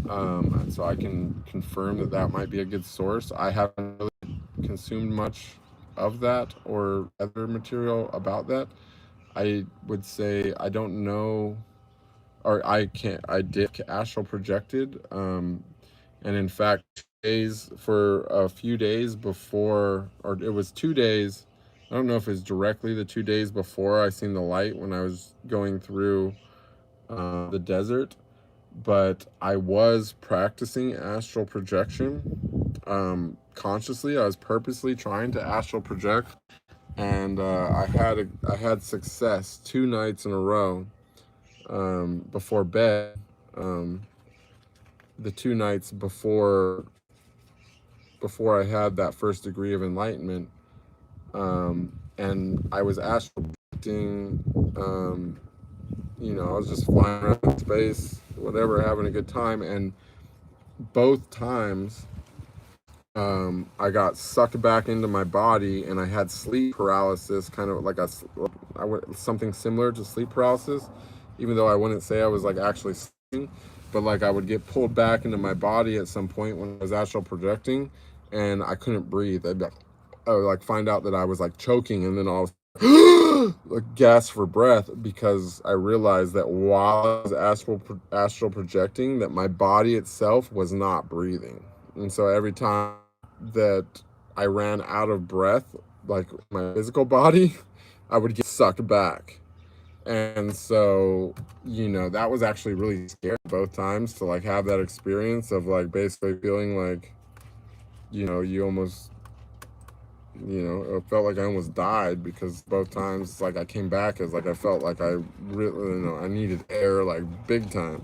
And so I can confirm that that might be a good source. I haven't really consumed much of that or other material about that, I would say I don't know, or I did astral projected, and in fact, for a few days before, or it was 2 days. I don't know if it's directly the 2 days before I seen the light when I was going through the desert, but I was practicing astral projection consciously. I was purposely trying to astral project, and I had success 2 nights in a row before bed. Um, the 2 nights before I had that first degree of enlightenment, and I was astral projecting. I was just flying around in space, whatever, having a good time, and both times I got sucked back into my body, and I had sleep paralysis, kind of like something similar to sleep paralysis, even though I wouldn't say I was like actually sleeping, but like I would get pulled back into my body at some point when I was astral projecting, and I couldn't breathe. I would like find out that I was like choking, and then I was like gasp for breath, because I realized that while I was astral projecting, that my body itself was not breathing. And so every time that I ran out of breath, like my physical body, I would get sucked back. And so, that was actually really scary both times, to like have that experience of like basically feeling like, you almost, it felt like I almost died, because both times like I came back as like I felt like I really, I needed air like big time.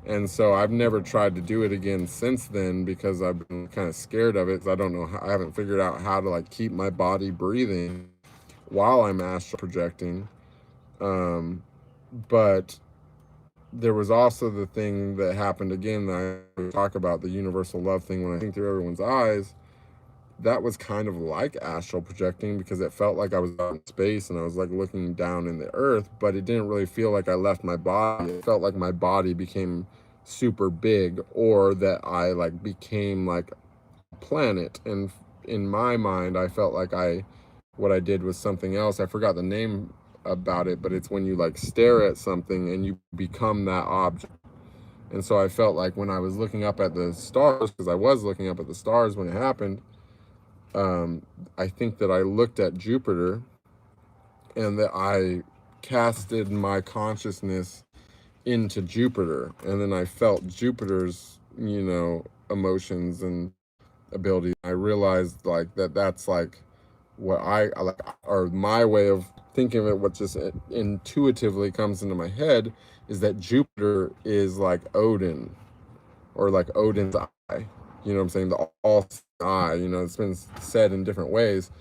And so I've never tried to do it again since then, because I've been kind of scared of it. I don't know I haven't figured out how to like keep my body breathing while I'm astral projecting. But there was also the thing that happened again that I talk about, the universal love thing, when I think through everyone's eyes. That was kind of like astral projecting, because it felt like I was out in space and I was like looking down in the earth, but it didn't really feel like I left my body. It felt like my body became super big, or that I like became like a planet. And in my mind, I felt like what I did was something else. I forgot the name about it, but it's when you like stare at something and you become that object. And so I felt like when I was looking up at the stars, because I was looking up at the stars when it happened, I think that I looked at Jupiter, and that I casted my consciousness into Jupiter, and then I felt Jupiter's, emotions and ability. I realized like that's like what I like, or my way of thinking of it, what just intuitively comes into my head, is that Jupiter is like Odin, or like Odin's eye. You know what I'm saying? The all eye. It's been said in different ways,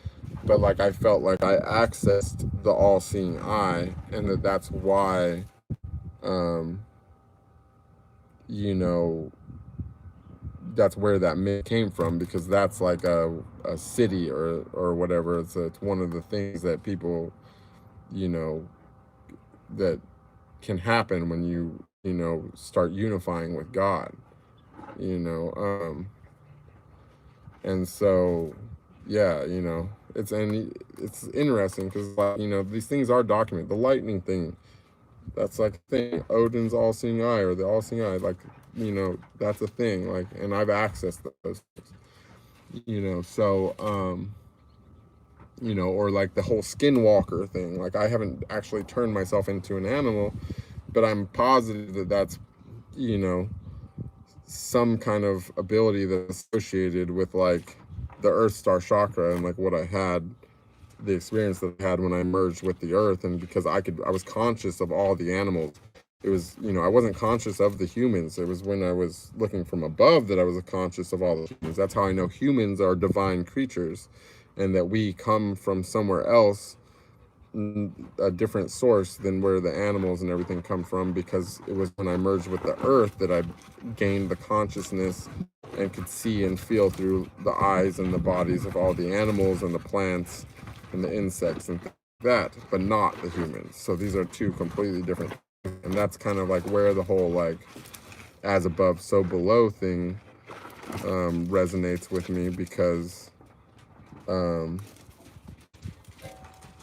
but like I felt like I accessed the all-seeing eye, and that's why, you know, that's where that myth came from, because that's like a city or whatever. It's one of the things that people, that can happen when you start unifying with God. You know, and so yeah, it's interesting, because like, these things are documented. The lightning thing, that's like a thing. Odin's all-seeing eye, or the all-seeing eye, like, that's a thing. Like, and I've accessed those things. So or like the whole skinwalker thing. Like, I haven't actually turned myself into an animal, but I'm positive that that's some kind of ability that's associated with like the Earth Star chakra, and like what I had, the experience that I had when I merged with the earth. And because I was conscious of all the animals. It was, I wasn't conscious of the humans. It was when I was looking from above that I was conscious of all the humans. That's how I know humans are divine creatures, and that we come from somewhere else, a different source than where the animals and everything come from, because it was when I merged with the earth that I gained the consciousness and could see and feel through the eyes and the bodies of all the animals and the plants and the insects and that, but not the humans. So these are two completely different things. And that's kind of like where the whole like as above so below thing resonates with me, because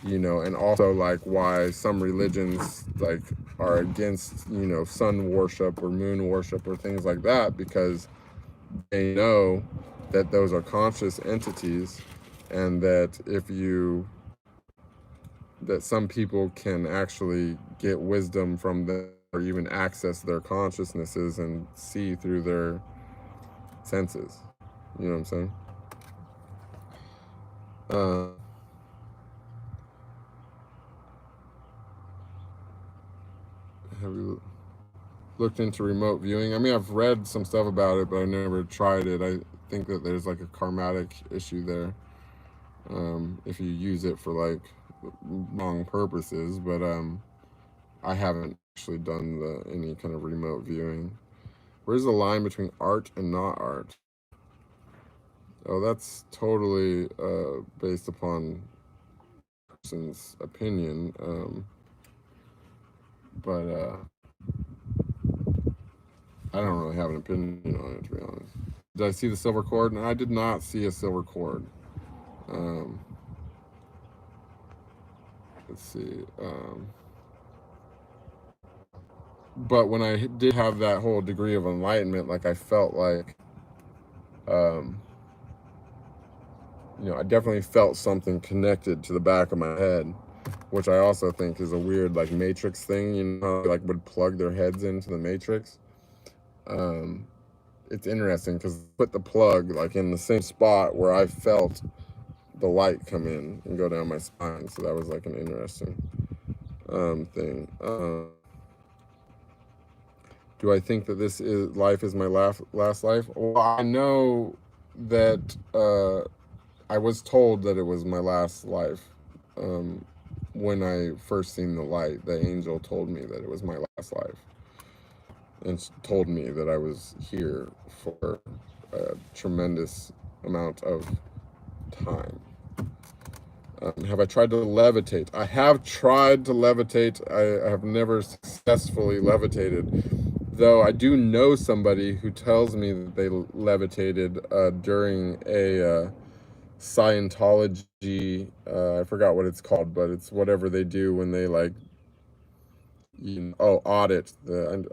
you know, and also like why some religions like are against, you know, sun worship or moon worship or things like that, because they know that those are conscious entities, and that that some people can actually get wisdom from them, or even access their consciousnesses and see through their senses. You know what I'm saying? Have you looked into remote viewing? I mean, I've read some stuff about it, but I never tried it. I think that there's like a karmatic issue there, if you use it for like wrong purposes. But I haven't actually done any kind of remote viewing. Where's the line between art and not art? Oh, that's totally based upon person's opinion. But I don't really have an opinion on it, to be honest. Did I see the silver cord? No, I did not see a silver cord. Let's see. But when I did have that whole degree of enlightenment, like I felt like, you know, I definitely felt something connected to the back of my head, which I also think is a weird like matrix thing, you know, like would plug their heads into the matrix. It's interesting because put the plug like in the same spot where I felt the light come in and go down my spine. So that was like an interesting thing. Do I think that this life is my last life? Well, I know that I was told that it was my last life. When I first seen the light, the angel told me that it was my last life, and told me that I was here for a tremendous amount of time. Have I tried to levitate? I have tried to levitate. I have never successfully levitated, though I do know somebody who tells me that they levitated during a Scientology, I forgot what it's called, but it's whatever they do when they like, you know, audit.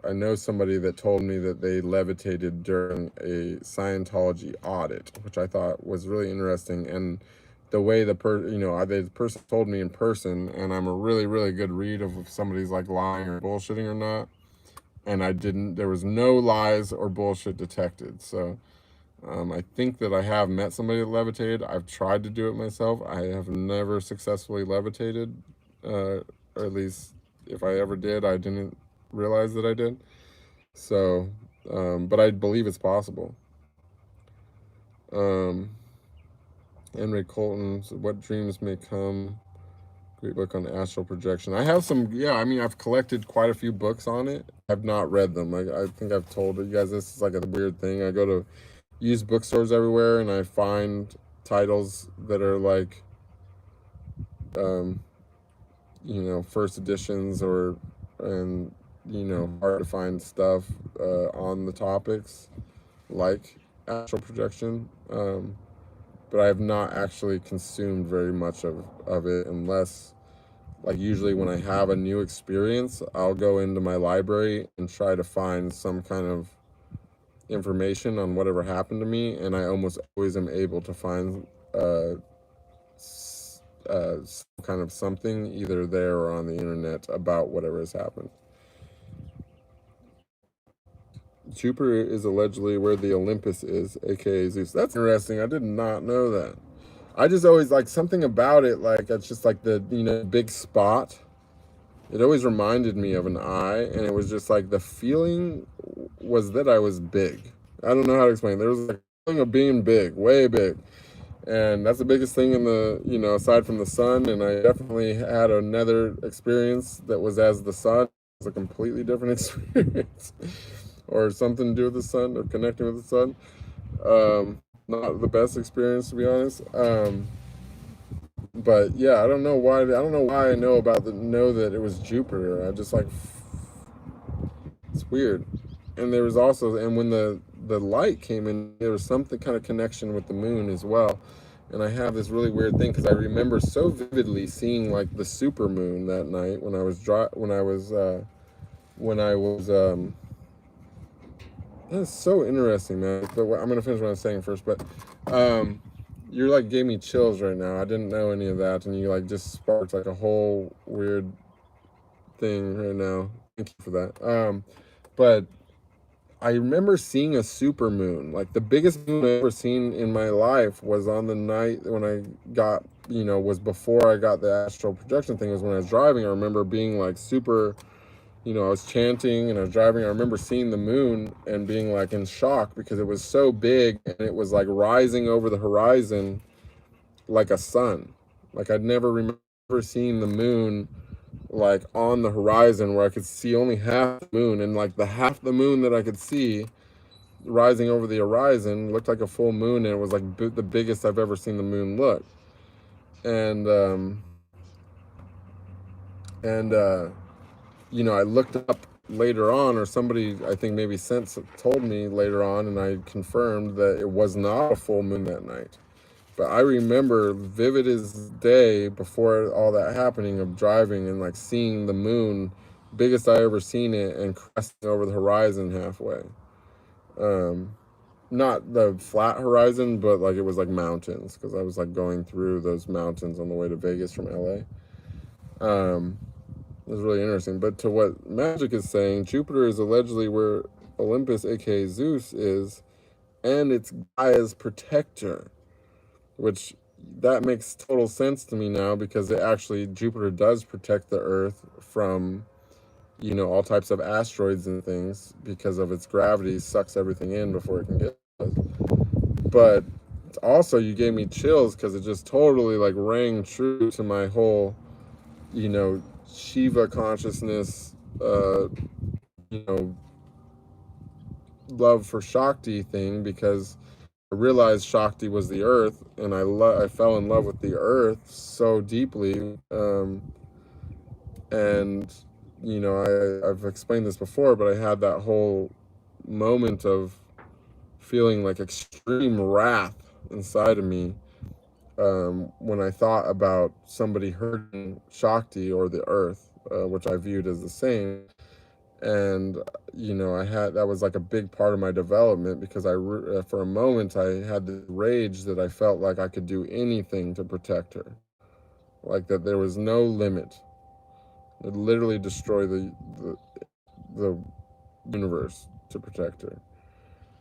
I know somebody that told me that they levitated during a Scientology audit, which I thought was really interesting. And the way the person told me in person, and I'm a really, really good read of if somebody's like lying or bullshitting or not. And there was no lies or bullshit detected. So I think that I have met somebody that levitated. I've tried to do it myself. I have never successfully levitated, or at least if I ever did, I didn't realize that I did. So, but I believe it's possible. Henry Colton's What Dreams May Come, great book on astral projection. I have some, yeah, I mean, I've collected quite a few books on it. I've not read them. I think I've told you guys this is like a weird thing. I go to used bookstores everywhere and I find titles that are like, you know, first editions and, you know, hard to find stuff on the topics like astral projection. But I have not actually consumed very much of it, unless, like, usually when I have a new experience, I'll go into my library and try to find some kind of information on whatever happened to me, and I almost always am able to find some kind of something either there or on the internet about whatever has happened. Jupiter is allegedly where the Olympus is, aka Zeus. That's interesting. I did not know that. I just always like something about it, like it's just like the, you know, big spot. It always reminded me of an eye, and it was just like the feeling was that I was big. I don't know how to explain. There was like a feeling of being big, way big. And that's the biggest thing in the, you know, aside from the sun. And I definitely had another experience that was as the sun. It was a completely different experience. Or something to do with the sun, or connecting with the sun. Not the best experience, to be honest. But yeah, I don't know why I know that it was Jupiter. I just like, it's weird. And there was also, and when the light came in, there was something kind of connection with the moon as well. And I have this really weird thing because I remember so vividly seeing like the super moon that night when I was that's so interesting, man. But I'm gonna finish what I'm saying first. But you're like gave me chills right now. I didn't know any of that, and you like just sparked like a whole weird thing right now. Thank you for that. But I remember seeing a super moon. Like the biggest moon I've ever seen in my life was on the night when I got, was before I got the astral projection thing. Was when I was driving. I remember being like super, I was chanting and I was driving. I remember seeing the moon and being like in shock because it was so big and it was like rising over the horizon like a sun. Like I'd never remember seeing the moon like on the horizon where I could see only half the moon, and like the half the moon that I could see rising over the horizon looked like a full moon, and it was like the biggest I've ever seen the moon look. And I looked up later on, or somebody I think maybe since told me later on, and I confirmed that it was not a full moon that night. But I remember vivid as day before all that happening of driving and like seeing the moon, biggest I ever seen it, and cresting over the horizon halfway. Not the flat horizon, but like it was like mountains because I was like going through those mountains on the way to Vegas from LA. It was really interesting. But to what Magic is saying, Jupiter is allegedly where Olympus, aka Zeus, is, and it's Gaia's protector, which that makes total sense to me now because Jupiter does protect the Earth from all types of asteroids and things because of its gravity sucks everything in before it can get us. But also you gave me chills because it just totally like rang true to my whole Shiva consciousness, love for Shakti thing, because I realized Shakti was the earth, and I fell in love with the earth so deeply. And I've explained this before, but I had that whole moment of feeling like extreme wrath inside of me when I thought about somebody hurting Shakti or the earth, which I viewed as the same. And that was like a big part of my development because for a moment I had the rage that I felt like I could do anything to protect her, like that there was no limit. It literally destroy the universe to protect her.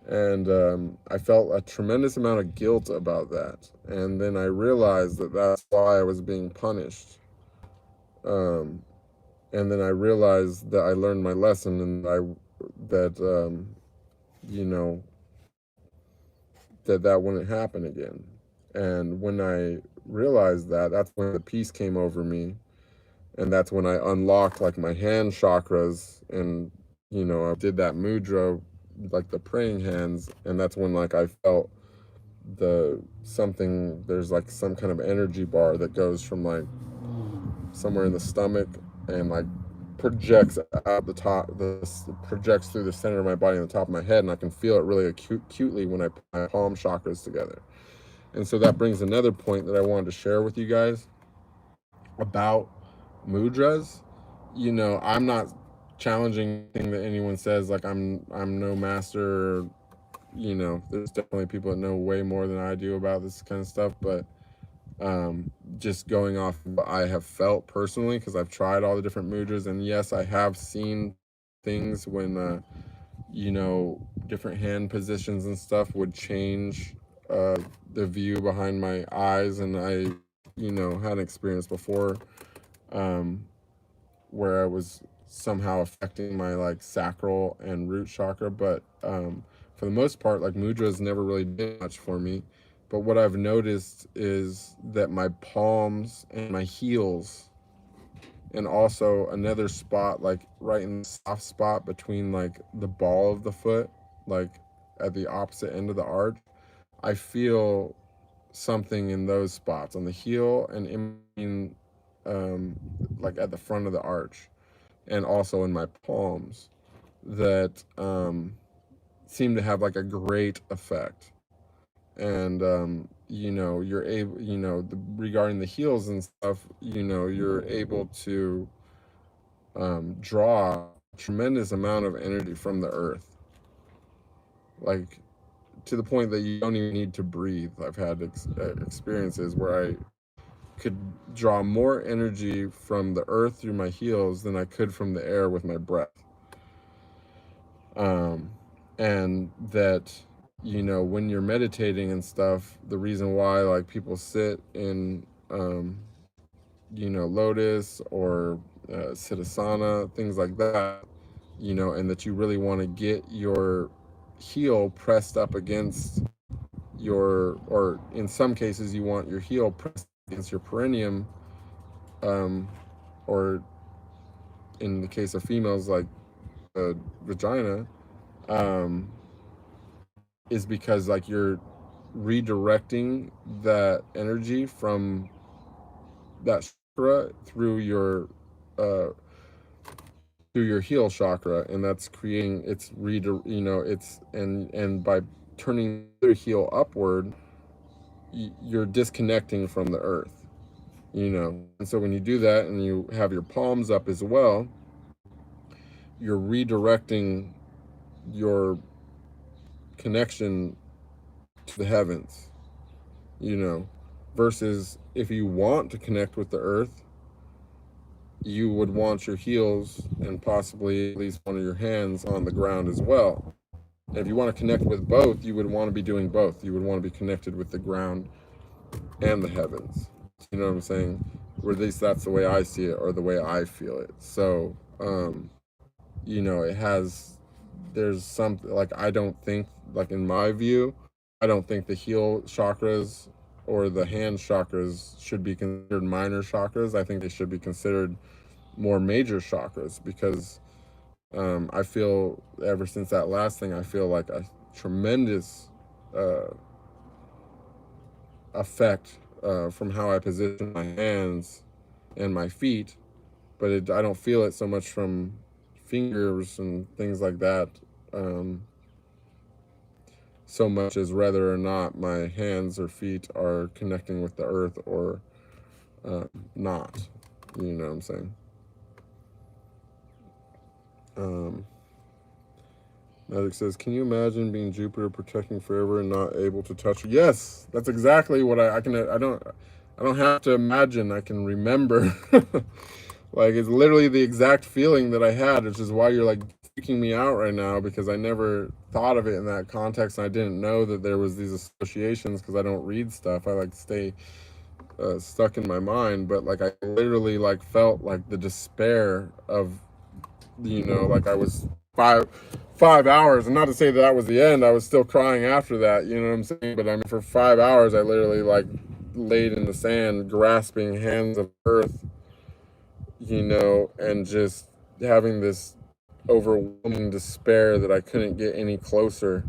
And I felt a tremendous amount of guilt about that. And then I realized that that's why I was being punished. And then I realized that I learned my lesson, and that wouldn't happen again. And when I realized that, that's when the peace came over me, and that's when I unlocked like my hand chakras, and I did that mudra, like the praying hands, and that's when like I felt there's like some kind of energy bar that goes from like somewhere in the stomach and like projects out the top, projects through the center of my body and the top of my head, and I can feel it really acutely when I put my palm chakras together. And so that brings another point that I wanted to share with you guys about mudras. I'm not challenging anything that anyone says, like I'm no master, or, there's definitely people that know way more than I do about this kind of stuff, but just going off what I have felt personally, because I've tried all the different mudras, and yes, I have seen things when different hand positions and stuff would change the view behind my eyes, and I had an experience before where I was somehow affecting my like sacral and root chakra, but for the most part, like mudras never really did much for me. But what I've noticed is that my palms and my heels, and also another spot like right in the soft spot between like the ball of the foot, like at the opposite end of the arch, I feel something in those spots on the heel and in like at the front of the arch, and also in my palms, that seem to have like a great effect. And you're able, regarding the heels and stuff, you're able to draw a tremendous amount of energy from the earth, like to the point that you don't even need to breathe. I've had experiences where I could draw more energy from the earth through my heels than I could from the air with my breath. And that, when you're meditating and stuff, the reason why like people sit in, lotus or siddhasana, things like that, and that you really want to get your heel pressed up against or in some cases you want your heel pressed against your perineum, or in the case of females, like the vagina, is because like you're redirecting that energy from that chakra through your heel chakra, and that's creating it's and by turning the heel upward, you're disconnecting from the earth, and so when you do that and you have your palms up as well, you're redirecting your connection to the heavens, versus if you want to connect with the earth, you would want your heels and possibly at least one of your hands on the ground as well. And if you want to connect with both, you would want to be doing both. You would want to be connected with the ground and the heavens. You know what I'm saying? Or at least that's the way I see it, or the way I feel it. So, there's something, like, I don't think, like, in my view, I don't think the heel chakras or the hand chakras should be considered minor chakras. I think they should be considered more major chakras, because I feel ever since that last thing, I feel like a tremendous effect from how I position my hands and my feet, but I don't feel it so much from fingers and things like that, so much as whether or not my hands or feet are connecting with the earth or not. You know what I'm saying? Magic says, can you imagine being Jupiter protecting forever and not able to touch? Yes, that's exactly what I don't have to imagine. I can remember. Like, it's literally the exact feeling that I had, which is why you're like freaking me out right now, because I never thought of it in that context, and I didn't know that there was these associations, because I don't read stuff. I like to stay stuck in my mind. But like, I literally like felt like the despair of, like I was five hours, and not to say that was the end, I was still crying after that, you know what I'm saying? But I mean, for 5 hours I literally like laid in the sand grasping hands of earth, and just having this overwhelming despair that I couldn't get any closer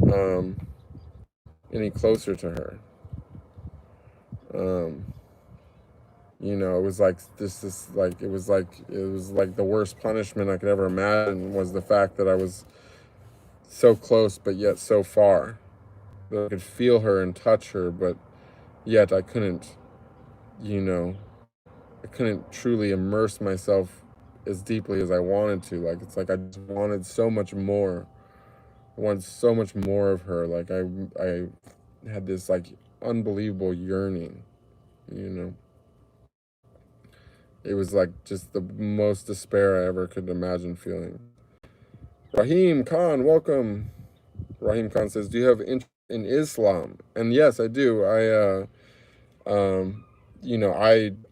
to her. It was like this like it was like the worst punishment I could ever imagine, was the fact that I was so close but yet so far, that I could feel her and touch her, but yet I couldn't truly immerse myself as deeply as I wanted to. Like, it's like I just wanted so much more. I wanted so much more of her. Like, I had this like unbelievable yearning, It was like just the most despair I ever could imagine feeling. Rahim Khan, welcome. Rahim Khan says, do you have interest in Islam? And yes, I do.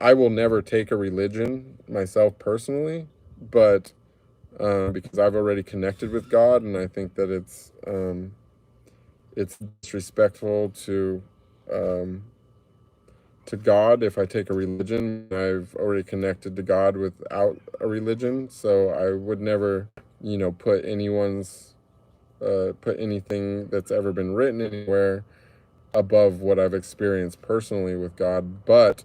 I will never take a religion myself personally, but because I've already connected with God, and I think that it's disrespectful to God if I take a religion. I've already connected to God without a religion, so I would never, put anything that's ever been written anywhere above what I've experienced personally with God. But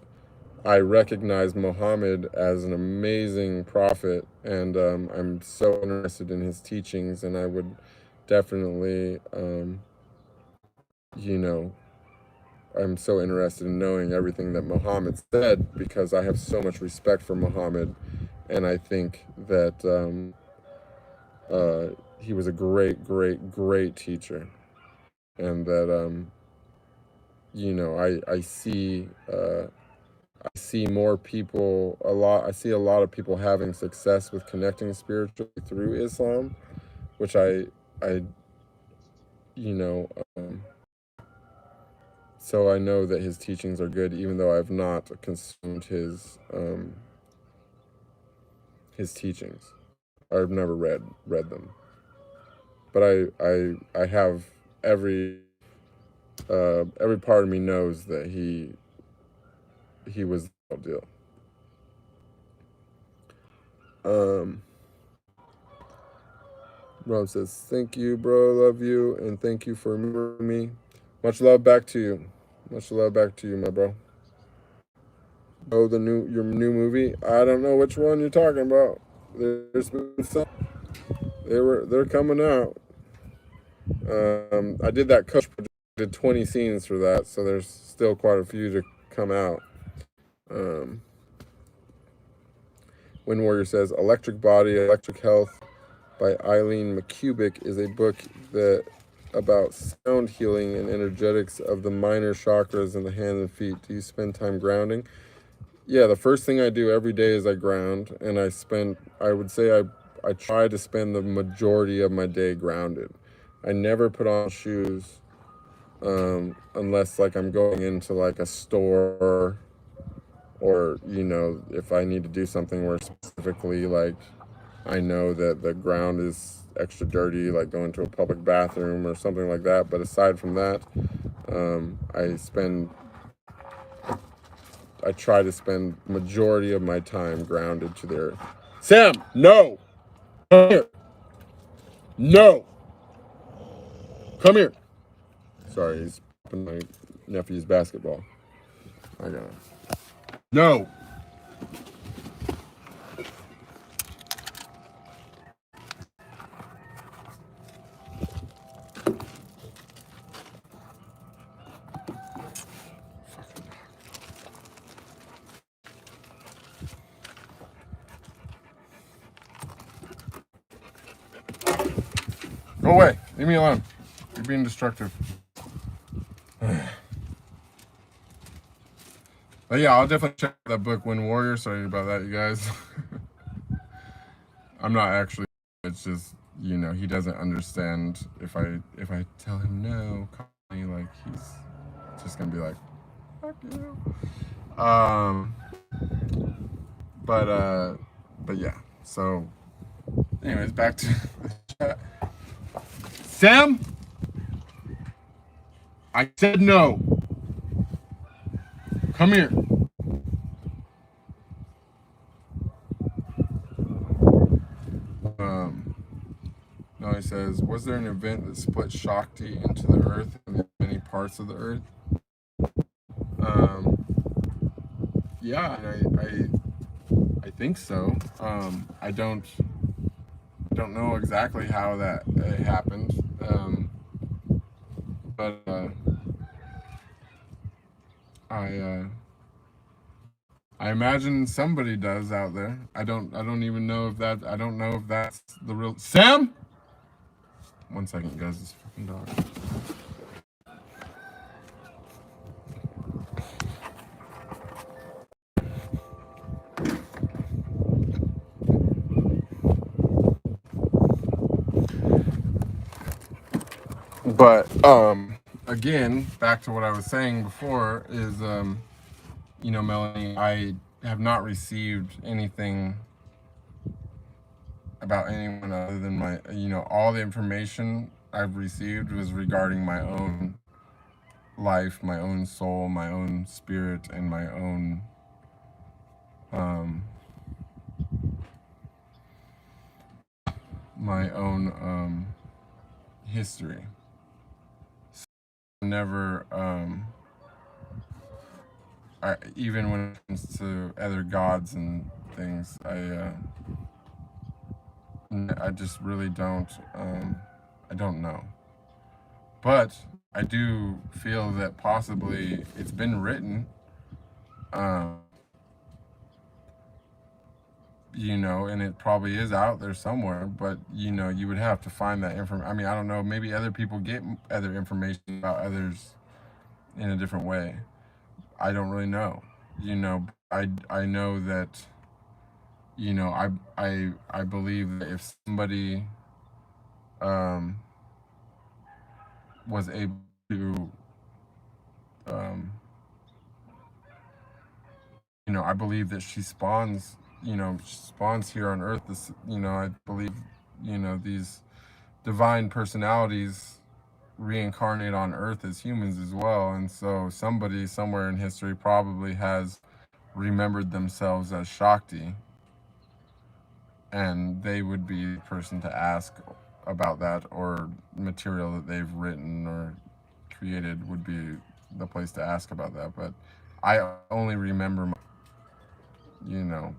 I recognize Muhammad as an amazing prophet, and I'm so interested in his teachings, and I would definitely, I'm so interested in knowing everything that Muhammad said, because I have so much respect for Muhammad, and I think that he was a great, great, great teacher, and that you know, I see more people, I see a lot of people having success with connecting spiritually through Islam, which I you know, so I know that his teachings are good, even though I've not consumed his teachings. I've never read them, but I have every part of me knows that he was the real deal. Rob says, thank you, bro, love you, and thank you for remembering me. Much love back to you. Much love back to you, my bro. Oh, your new movie? I don't know which one you're talking about. There's been some. They're coming out. I did that coach project, did 20 scenes for that, so there's still quite a few to come out. Wind Warrior says, Electric Body, Electric Health by Eileen McCubic is a book about sound healing and energetics of the minor chakras in the hands and feet. Do you spend time grounding? Yeah, the first thing I do every day is I ground, and I would say I try to spend the majority of my day grounded. I never put on shoes unless like I'm going into like a store, or, you know, if I need to do something where specifically like I know that the ground is extra dirty, like going to a public bathroom or something like that. But aside from that, I try to spend majority of my time grounded to the earth. Sam, no! Come here! No! Come here! Sorry, he's popping my nephew's basketball. I got it. No! Go away. Leave me alone. You're being destructive. But yeah, I'll definitely check that book, Wind Warrior. Sorry about that, you guys. I'm not actually. It's just, you know, he doesn't understand. If I tell him no, like he's just gonna be like, fuck you. But yeah. So, anyways, back to the chat. Sam, I said no. Come here. No, he says, was there an event that split Shakti into the earth and the many parts of the earth? Yeah, and I think so. I don't know exactly how that happened. But I imagine somebody does out there. I don't even know if that. I don't know if that's the real Sam. 1 second, guys. This fucking dog. But again, back to what I was saying before is you know, Melanie, I have not received anything about anyone other than my, you know, all the information I've received was regarding my own life, my own soul, my own spirit, and my own history. So never even when it comes to other gods and things, I just really don't I don't know. But I do feel that possibly it's been written, you know, and it probably is out there somewhere, but, you know, you would have to find that information. I mean, I don't know, maybe other people get other information about others in a different way. I don't really know. You know, I know that, you know, I believe that if somebody was able to, you know, I believe that she spawns, you know, she spawns here on Earth. This, you know, I believe, you know, these divine personalities reincarnate on Earth as humans as well. And so somebody somewhere in history probably has remembered themselves as Shakti, and they would be the person to ask about that, or material that they've written or created would be the place to ask about that. But I only remember, you know,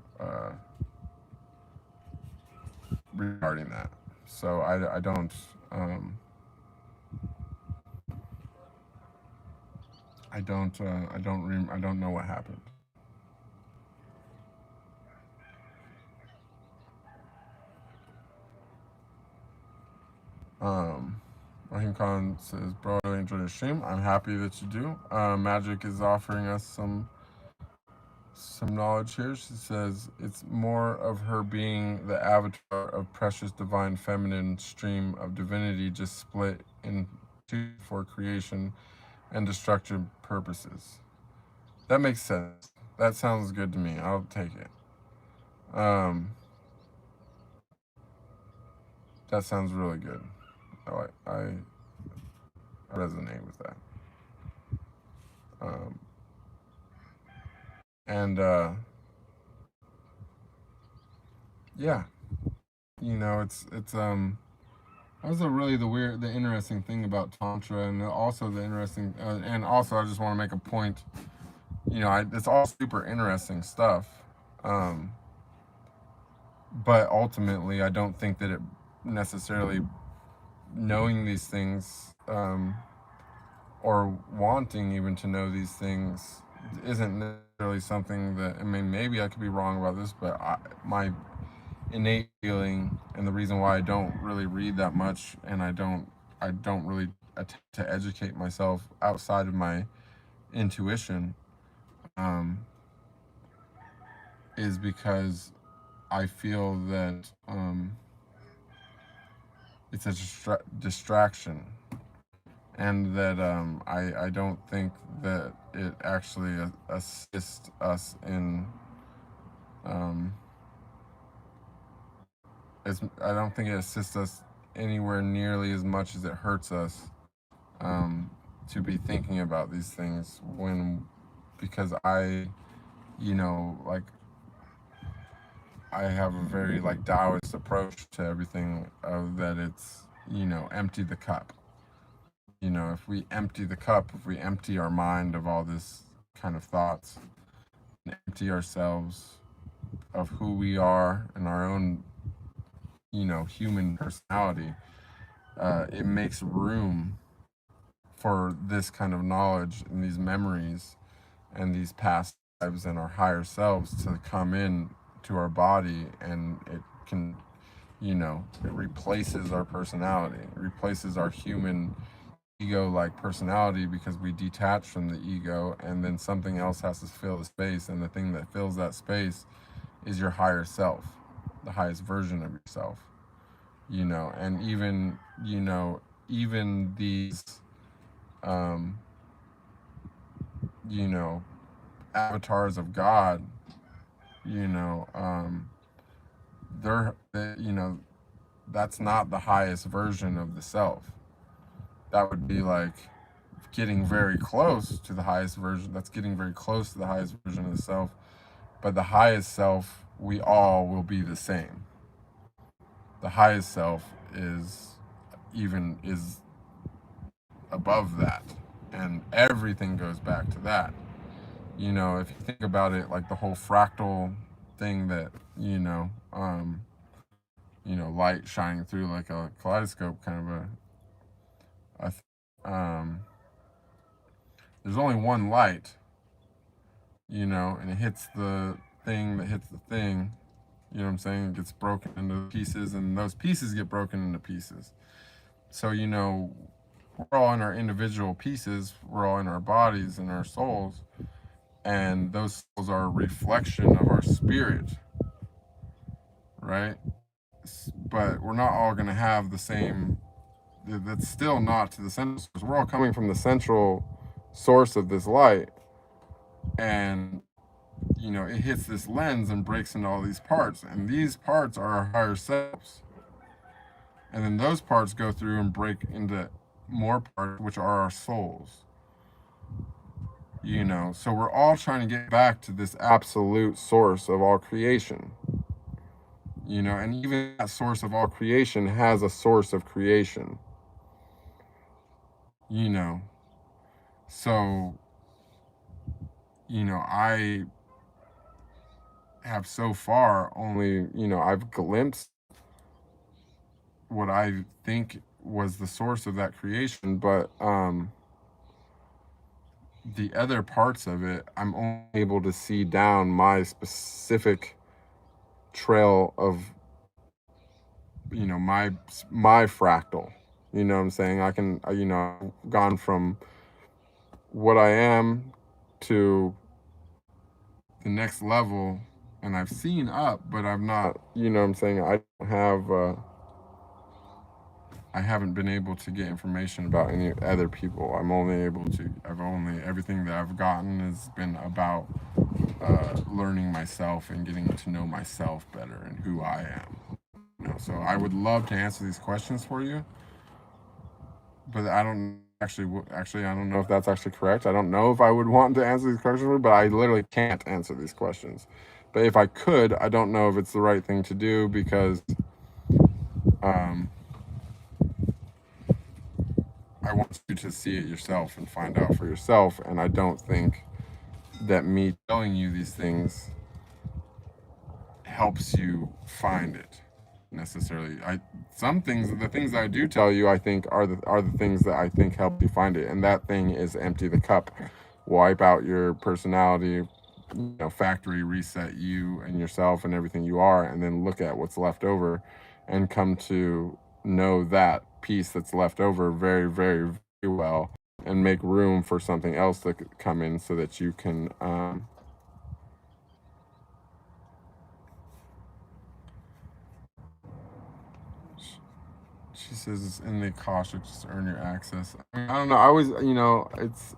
regarding that. So I don't, I don't know what happened. Rahim Khan says, bro, I really enjoyed the stream. I'm happy that you do. Magic is offering us some knowledge here. She says it's more of her being the avatar of precious divine feminine stream of divinity, just split in two for creation and destructive purposes. That makes sense. That sounds good to me. I'll take it. That sounds really good. I resonate with that. Yeah, you know, it's also really the interesting thing about Tantra, and also the interesting, and also I just want to make a point, you know, it's all super interesting stuff, but ultimately I don't think that it necessarily, knowing these things, or wanting even to know these things, isn't necessarily something that, I mean, maybe I could be wrong about this, but my innate feeling, and the reason why I don't really read that much, and I don't really attempt to educate myself outside of my intuition, is because I feel that it's a distraction, and that I don't think that it actually assists us in, I don't think it assists us anywhere nearly as much as it hurts us, to be thinking about these things, because I, you know, like, I have a very, like, Taoist approach to everything, of that it's, you know, empty the cup. You know, if we empty the cup, if we empty our mind of all this kind of thoughts, and empty ourselves of who we are and our own, you know, human personality, it makes room for this kind of knowledge and these memories and these past lives and our higher selves to come in to our body, and it can, you know, it replaces our personality, it replaces our human ego-like personality, because we detach from the ego, and then something else has to fill the space, and the thing that fills that space is your higher self, the highest version of yourself, you know. And even, you know, even these, you know, avatars of God, you know, you know, that's not the highest version of the self. That would be like getting very close to the highest version. That's getting very close to the highest version of the self. But the highest self, we all will be the same. The highest self is above that, and everything goes back to that. You know, if you think about it, like the whole fractal thing, that, you know, light shining through like a kaleidoscope, kind of a there's only one light, you know, and it hits the thing that hits the thing, you know what I'm saying? It gets broken into pieces, and those pieces get broken into pieces. So, you know, we're all in our individual pieces, we're all in our bodies and our souls, and those souls are a reflection of our spirit, right? But we're not all going to have the same, that's still not to the central source. We're all coming from the central source of this light, and you know, it hits this lens and breaks into all these parts, and these parts are our higher selves, and then those parts go through and break into more parts, which are our souls, you know. So we're all trying to get back to this absolute source of all creation, you know, and even that source of all creation has a source of creation, you know. So, you know, I have so far only, you know, I've glimpsed what I think was the source of that creation, but the other parts of it, I'm only able to see down my specific trail of, you know, my fractal, you know what I'm saying? I can, you know, gone from what I am to the next level, and I've seen up, but I've not, you know what I'm saying? I don't have, I haven't been able to get information about any other people. I'm only able to, everything that I've gotten has been about learning myself and getting to know myself better and who I am. You know, so I would love to answer these questions for you, but I don't actually, I don't know if that's actually correct. I don't know if I would want to answer these questions, but I literally can't answer these questions. But if I could, I don't know if it's the right thing to do, because I want you to see it yourself and find out for yourself. And I don't think that me telling you these things helps you find it necessarily. Some things, the things that I do tell you, I think are the things that I think help you find it. And that thing is empty the cup, wipe out your personality, you know, factory reset you and yourself and everything you are, and then look at what's left over and come to know that piece that's left over very, very, very well, and make room for something else to come in so that you can she says in the Akashic, just earn your access. I don't know. I always, you know, it's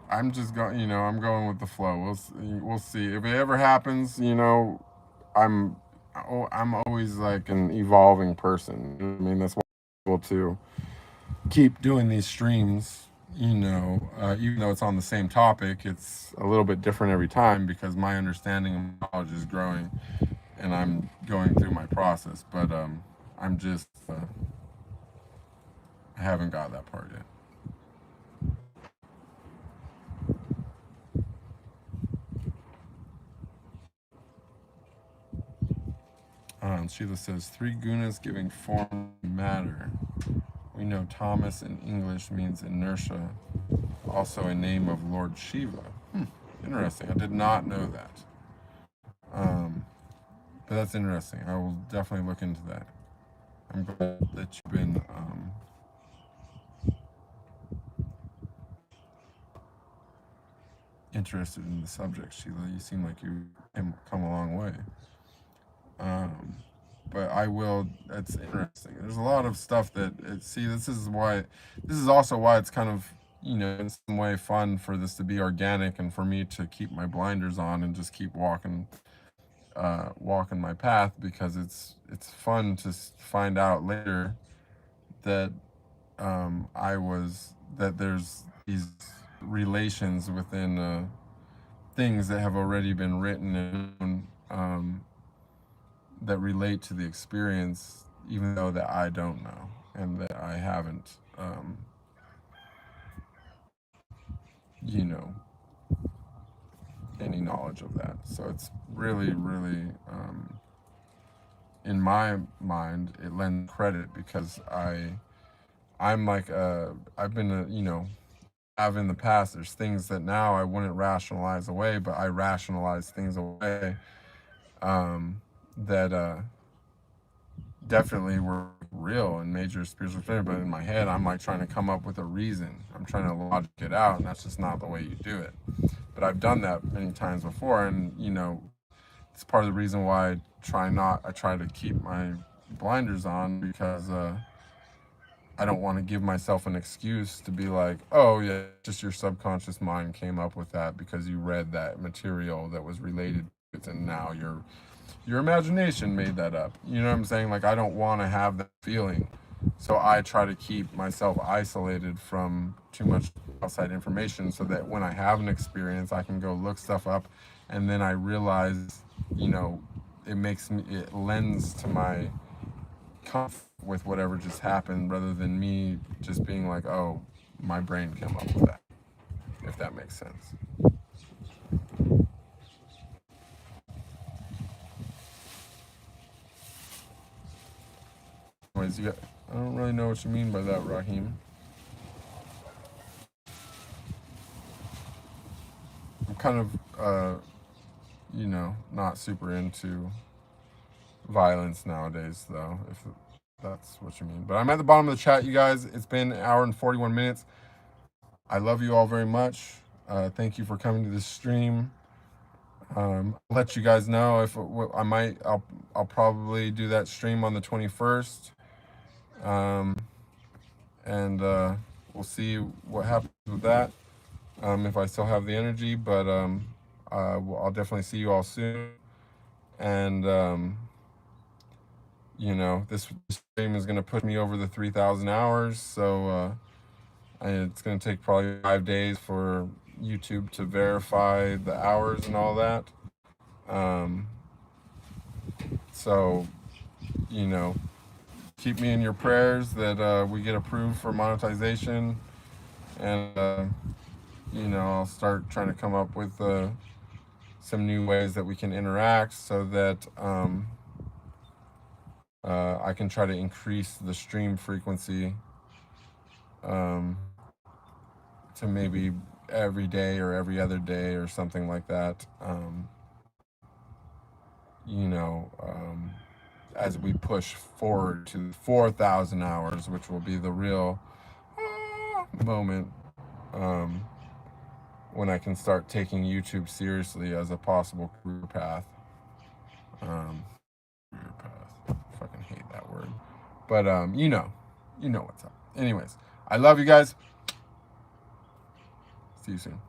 I'm just going, you know, I'm going with the flow. We'll see if it ever happens. You know, I'm always like an evolving person. I mean, that's why I'm able to keep doing these streams. You know, even though it's on the same topic, it's a little bit different every time because my understanding of knowledge is growing, and I'm going through my process. But I'm just I haven't got that part yet. Sheila says, 3 gunas giving form matter. We know Thomas in English means inertia, also a name of Lord Shiva. Interesting. I did not know that. But that's interesting. I will definitely look into that. I'm glad that you've been interested in the subject, Sheila. You seem like you've come a long way. But I will, it's interesting. There's a lot of stuff that, this is also why it's kind of, you know, in some way fun for this to be organic and for me to keep my blinders on and just keep walking my path, because it's fun to find out later that that there's these relations within things that have already been written and that relate to the experience, even though that I don't know and that I haven't, you know, any knowledge of that. So it's really, really, in my mind, it lends credit because I'm like, I've been, you know, have in the past, there's things that now I wouldn't rationalize away, but I rationalize things away that definitely were real and major spiritual experience, but in my head, I'm like trying to come up with a reason. I'm trying to logic it out, and that's just not the way you do it. But I've done that many times before, and you know, it's part of the reason why I try to keep my blinders on, because I don't want to give myself an excuse to be like, oh yeah, just your subconscious mind came up with that because you read that material that was related to it, and now your imagination made that up. You know what I'm saying? Like, I don't want to have that feeling. So I try to keep myself isolated from too much outside information, so that when I have an experience, I can go look stuff up, and then I realize, you know, it lends to my comfort with whatever just happened, rather than me just being like, oh, my brain came up with that, if that makes sense. Anyways, I don't really know what you mean by that, Raheem. I'm kind of, you know, not super into violence nowadays, though, if that's what you mean. But I'm at the bottom of the chat, you guys. It's been an hour and 41 minutes. I love you all very much. Thank you for coming to this stream. I'll let you guys know if I'll probably do that stream on the 21st. And we'll see what happens with that, if I still have the energy, but I'll definitely see you all soon. And you know, this stream is going to push me over the 3,000 hours, so it's going to take probably 5 days for YouTube to verify the hours and all that. So, you know, keep me in your prayers that we get approved for monetization, and you know, I'll start trying to come up with some new ways that we can interact, so that I can try to increase the stream frequency to maybe every day or every other day or something like that. You know, as we push forward to 4,000 hours, which will be the real moment when I can start taking YouTube seriously as a possible career path. Career path. Fucking hate that word. But you know what's up. Anyways, I love you guys. See you soon.